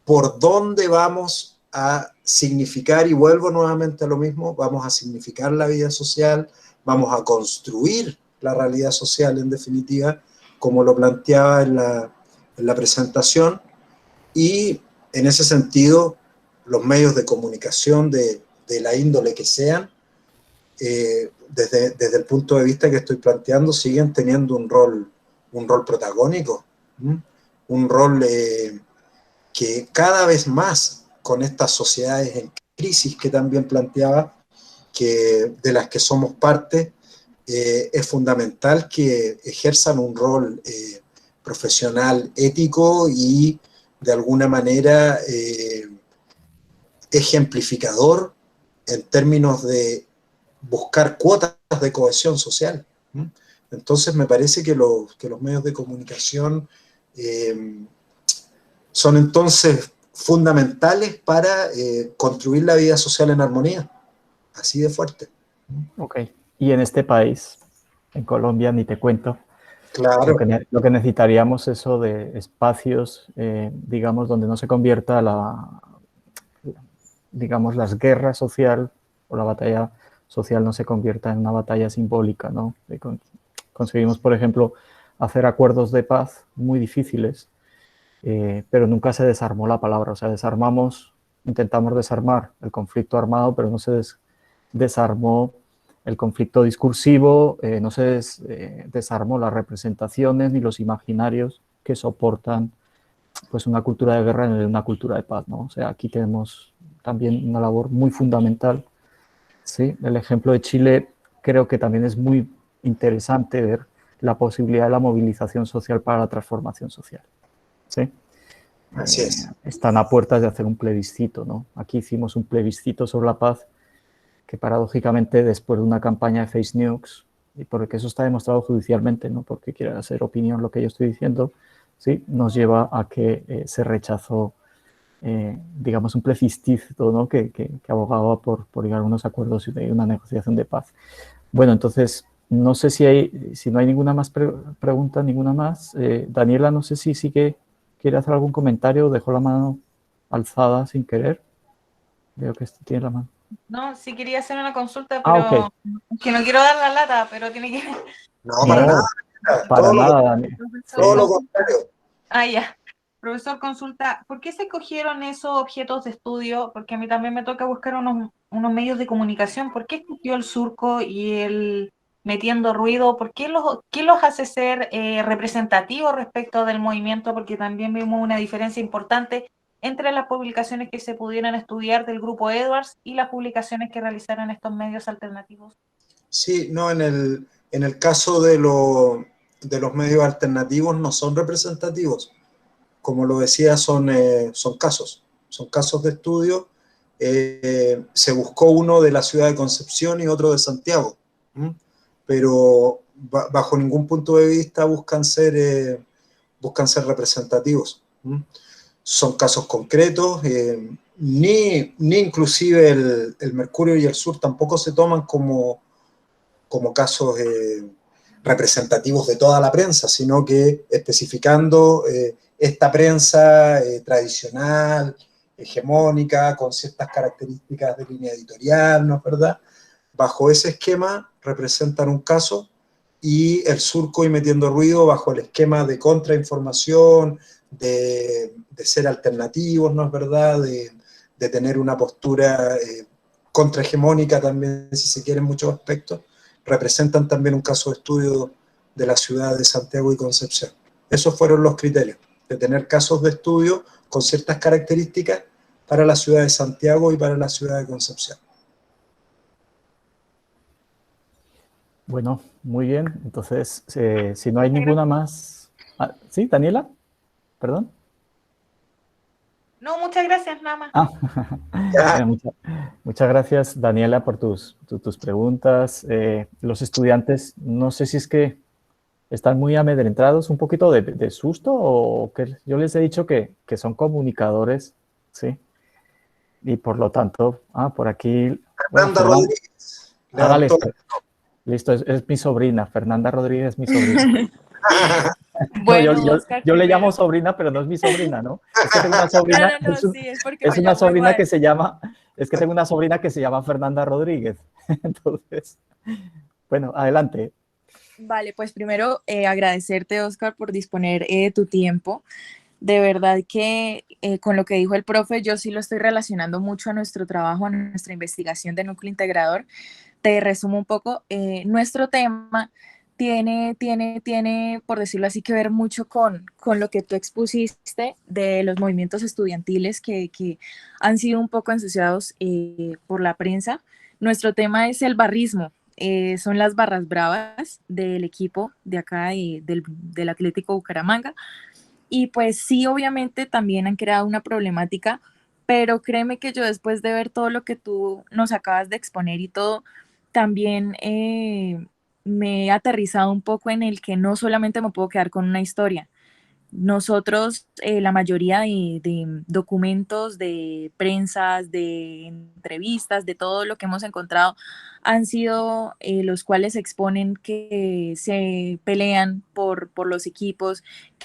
por dónde vamos a significar, y vuelvo nuevamente a lo mismo, vamos a significar la vida social, vamos a construir la realidad social en definitiva, como lo planteaba en la presentación, y en ese sentido los medios de comunicación de la índole que sean, desde el punto de vista que estoy planteando, siguen teniendo un rol protagónico, un rol que cada vez más con estas sociedades en crisis que también planteaba, que de las que somos parte, es fundamental que ejerzan un rol profesional, ético y de alguna manera ejemplificador en términos de buscar cuotas de cohesión social. Entonces me parece que los medios de comunicación son entonces fundamentales para construir la vida social en armonía, así de fuerte. Ok, y en este país, en Colombia, ni te cuento, claro. Lo que necesitaríamos es eso de espacios, digamos, donde no se convierta digamos, las guerras social o la batalla social no se convierta en una batalla simbólica, ¿no? Conseguimos, por ejemplo, hacer acuerdos de paz muy difíciles, pero nunca se desarmó la palabra. O sea, intentamos desarmar el conflicto armado, pero no se desarmó el conflicto discursivo, no se desarmó las representaciones ni los imaginarios que soportan pues una cultura de guerra en una cultura de paz, ¿no? O sea, aquí tenemos también una labor muy fundamental. ¿Sí? El ejemplo de Chile creo que también es muy interesante ver la posibilidad de la movilización social para la transformación social. ¿Sí? Así es. Están a puertas de hacer un plebiscito, ¿no? Aquí hicimos un plebiscito sobre la paz que paradójicamente después de una campaña de fake news, y porque eso está demostrado judicialmente, no porque quiera hacer opinión lo que yo estoy diciendo, ¿sí? Nos lleva a que se rechazó, digamos, un plebiscito, ¿no? que abogaba por llegar a unos acuerdos y de una negociación de paz. Bueno, entonces, no sé si no hay ninguna más pregunta, ninguna más. Daniela, no sé si sí que quiere hacer algún comentario, dejó la mano alzada sin querer. Veo que tiene la mano. No, sí quería hacer una consulta, pero okay. Que no quiero dar la lata, pero tiene que... No, para nada. Para nada, Daniel. Todo lo contrario. Ya. Profesor, consulta, ¿por qué se escogieron esos objetos de estudio? Porque a mí también me toca buscar unos medios de comunicación. ¿Por qué escogió el surco y el metiendo ruido? ¿Qué los hace ser representativos respecto del movimiento? Porque también vimos una diferencia importante entre las publicaciones que se pudieran estudiar del grupo Edwards y las publicaciones que realizaron estos medios alternativos. Sí, no, en el caso de los medios alternativos no son representativos. Como lo decía, son casos de estudio. Se buscó uno de la ciudad de Concepción y otro de Santiago, pero bajo ningún punto de vista buscan ser representativos. Son casos concretos, ni inclusive el Mercurio y el Sur tampoco se toman como casos representativos de toda la prensa, sino que especificando esta prensa tradicional, hegemónica, con ciertas características de línea editorial, ¿no es verdad? Bajo ese esquema representan un caso, y el surco y metiendo ruido bajo el esquema de contrainformación, de ser alternativos, ¿no es verdad?, de tener una postura contrahegemónica también, si se quiere, en muchos aspectos, representan también un caso de estudio de la ciudad de Santiago y Concepción. Esos fueron los criterios, de tener casos de estudio con ciertas características para la ciudad de Santiago y para la ciudad de Concepción. Bueno, muy bien. Entonces, si no hay ninguna más... Ah, ¿sí, Daniela? ¿Perdón? No, muchas gracias, nada más. Bueno, muchas gracias, Daniela, por tus preguntas. Los estudiantes, no sé si es que están muy amedrentados, un poquito de susto, o que yo les he dicho que son comunicadores, ¿sí? Y por lo tanto, por aquí... Fernanda Rodríguez. Listo, es mi sobrina, Fernanda Rodríguez es mi sobrina. Bueno, no, Oscar, yo le llamo sobrina, pero no es mi sobrina, ¿no? Es que tengo una sobrina, No, sí, es porque es me una llamo sobrina igual. que se llama, es que tengo una sobrina que se llama Fernanda Rodríguez. Entonces, bueno, adelante. Vale, pues primero agradecerte, Oscar, por disponer tu tiempo. De verdad que con lo que dijo el profe, yo sí lo estoy relacionando mucho a nuestro trabajo, a nuestra investigación de núcleo integrador. Te resumo un poco, nuestro tema tiene, por decirlo así, que ver mucho con lo que tú expusiste de los movimientos estudiantiles que han sido un poco ensuciados por la prensa. Nuestro tema es el barrismo, son las barras bravas del equipo de acá, del Atlético Bucaramanga. Y pues sí, obviamente también han creado una problemática, pero créeme que yo después de ver todo lo que tú nos acabas de exponer y todo, también me he aterrizado un poco en el que no solamente me puedo quedar con una historia. Nosotros, la mayoría de documentos, de prensas, de entrevistas, de todo lo que hemos encontrado, han sido los cuales exponen que se pelean por los equipos,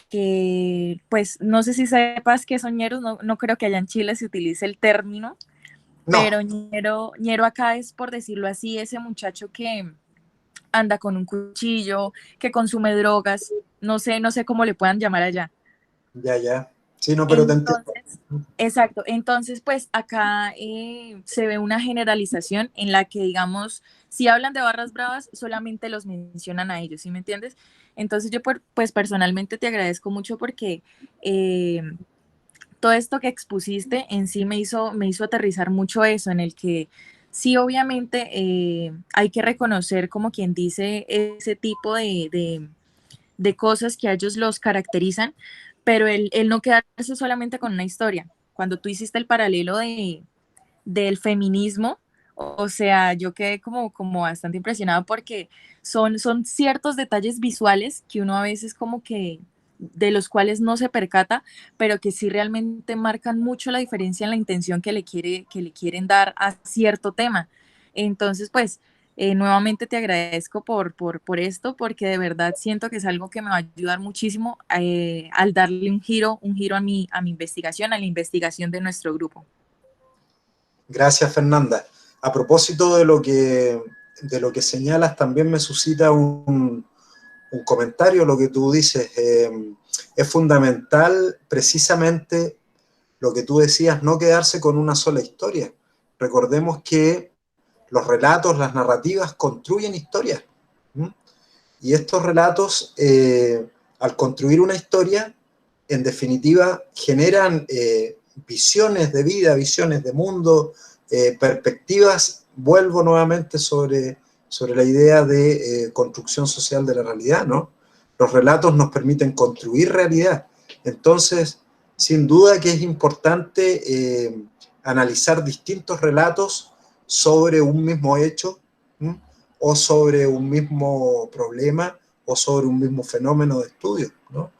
que pues no sé si sepas que son ñeros, no creo que allá en Chile se utilice el término, No. pero ñero acá es, por decirlo así, ese muchacho que anda con un cuchillo, que consume drogas, no sé cómo le puedan llamar allá. Ya. Sí, no, pero te entiendo. Exacto. Entonces, pues acá se ve una generalización en la que, digamos, si hablan de barras bravas, solamente los mencionan a ellos, ¿sí me entiendes? Entonces yo, pues personalmente te agradezco mucho porque todo esto que expusiste en sí me hizo aterrizar mucho eso, en el que sí, obviamente hay que reconocer, como quien dice, ese tipo de cosas que a ellos los caracterizan, pero el no quedarse solamente con una historia. Cuando tú hiciste el paralelo del feminismo, o sea, yo quedé como bastante impresionado porque son ciertos detalles visuales que uno a veces como que de los cuales no se percata, pero que sí realmente marcan mucho la diferencia en la intención que le quieren dar a cierto tema. Entonces, pues, nuevamente te agradezco por esto, porque de verdad siento que es algo que me va a ayudar muchísimo al darle un giro a mi investigación, a la investigación de nuestro grupo. Gracias, Fernanda. A propósito de lo que señalas, también me suscita un comentario lo que tú dices. Es fundamental precisamente lo que tú decías, no quedarse con una sola historia. Recordemos que los relatos, las narrativas construyen historias. Y estos relatos, al construir una historia, en definitiva, generan visiones de vida, visiones de mundo, perspectivas. Vuelvo nuevamente sobre la idea de construcción social de la realidad, ¿no? Los relatos nos permiten construir realidad. Entonces, sin duda que es importante analizar distintos relatos sobre un mismo hecho, o sobre un mismo problema, o sobre un mismo fenómeno de estudio, ¿no?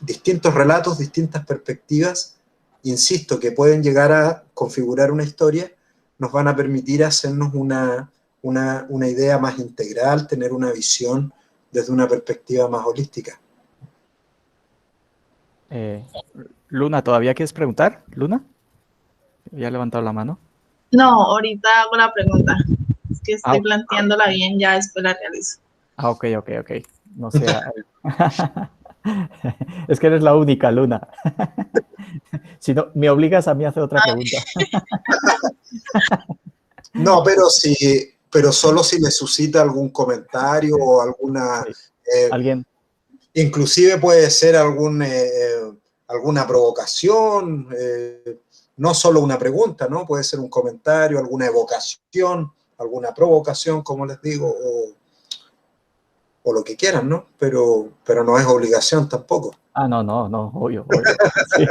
Distintos relatos, distintas perspectivas, insisto, que pueden llegar a configurar una historia, nos van a permitir hacernos una idea más integral, tener una visión desde una perspectiva más holística. Luna, ¿todavía quieres preguntar? ¿Luna? ¿Ya ha levantado la mano? No, ahorita hago la pregunta. Es que estoy planteándola bien, ya después la realizo. Ok. No sé. Es que eres la única, Luna. Si no, me obligas a mí a hacer otra pregunta. No, pero solo si le suscita algún comentario o alguna... ¿Alguien? Inclusive puede ser alguna provocación, no solo una pregunta, ¿no? Puede ser un comentario, alguna evocación, alguna provocación, como les digo, o lo que quieran, ¿no? Pero no es obligación tampoco. Ah, no, obvio. Sí.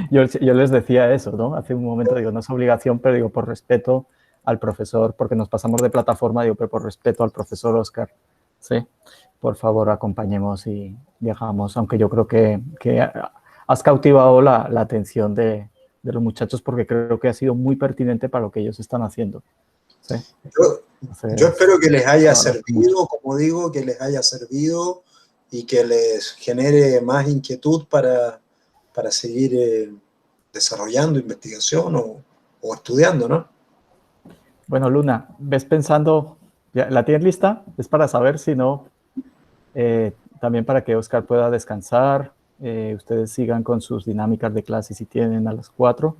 Yo les decía eso, ¿no? Hace un momento digo, no es obligación, pero digo, por respeto al profesor, porque nos pasamos de plataforma, digo, pero por respeto al profesor Óscar, ¿sí? Por favor, acompañemos y viajamos, aunque yo creo que has cautivado la atención de los muchachos porque creo que ha sido muy pertinente para lo que ellos están haciendo. ¿Sí? Yo espero que les haya servido, como digo, que les haya servido y que les genere más inquietud para seguir desarrollando investigación o estudiando, ¿no? Bueno, Luna, ves pensando, ¿la tienes lista? Es para saber si no, también para que Óscar pueda descansar, ustedes sigan con sus dinámicas de clase si tienen a las 4,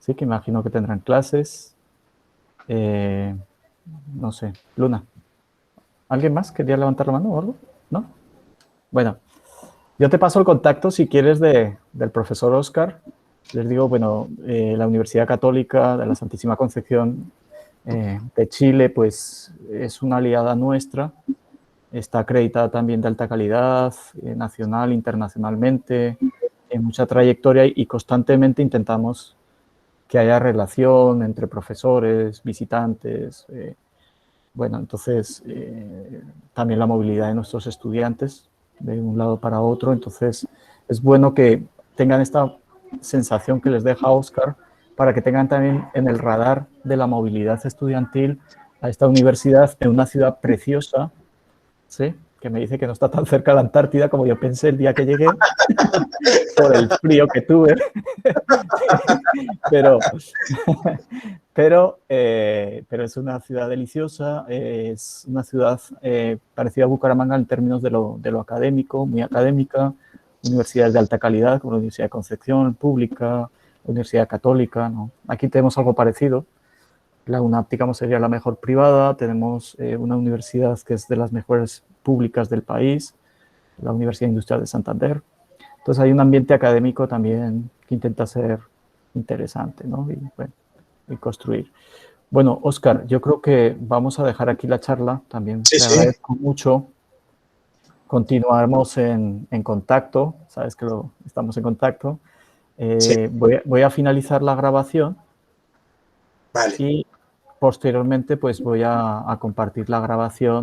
sí, que imagino que tendrán clases. No sé, Luna, ¿alguien más quería levantar la mano o algo? ¿No? Bueno, yo te paso el contacto si quieres del profesor Óscar. Les digo, bueno, la Universidad Católica de la Santísima Concepción de Chile, pues es una aliada nuestra, está acreditada también de alta calidad, nacional, internacionalmente, en mucha trayectoria y constantemente intentamos que haya relación entre profesores, visitantes, bueno, entonces también la movilidad de nuestros estudiantes de un lado para otro, entonces es bueno que tengan esta sensación que les deja Óscar para que tengan también en el radar de la movilidad estudiantil a esta universidad en una ciudad preciosa, ¿sí? Que me dice que no está tan cerca de la Antártida como yo pensé el día que llegué, por el frío que tuve, pero es una ciudad deliciosa, es una ciudad parecida a Bucaramanga en términos de lo académico, muy académica, universidades de alta calidad, como la Universidad de Concepción, pública, la Universidad Católica, ¿no? Aquí tenemos algo parecido. La UNAP, digamos, sería la mejor privada. Tenemos una universidad que es de las mejores públicas del país, la Universidad Industrial de Santander. Entonces hay un ambiente académico también que intenta ser interesante, ¿no? Y construir. Bueno, Óscar, yo creo que vamos a dejar aquí la charla. También te agradezco mucho. Continuaremos en contacto. Sabes que estamos en contacto. Voy a finalizar la grabación. Vale. Y posteriormente pues voy a compartir la grabación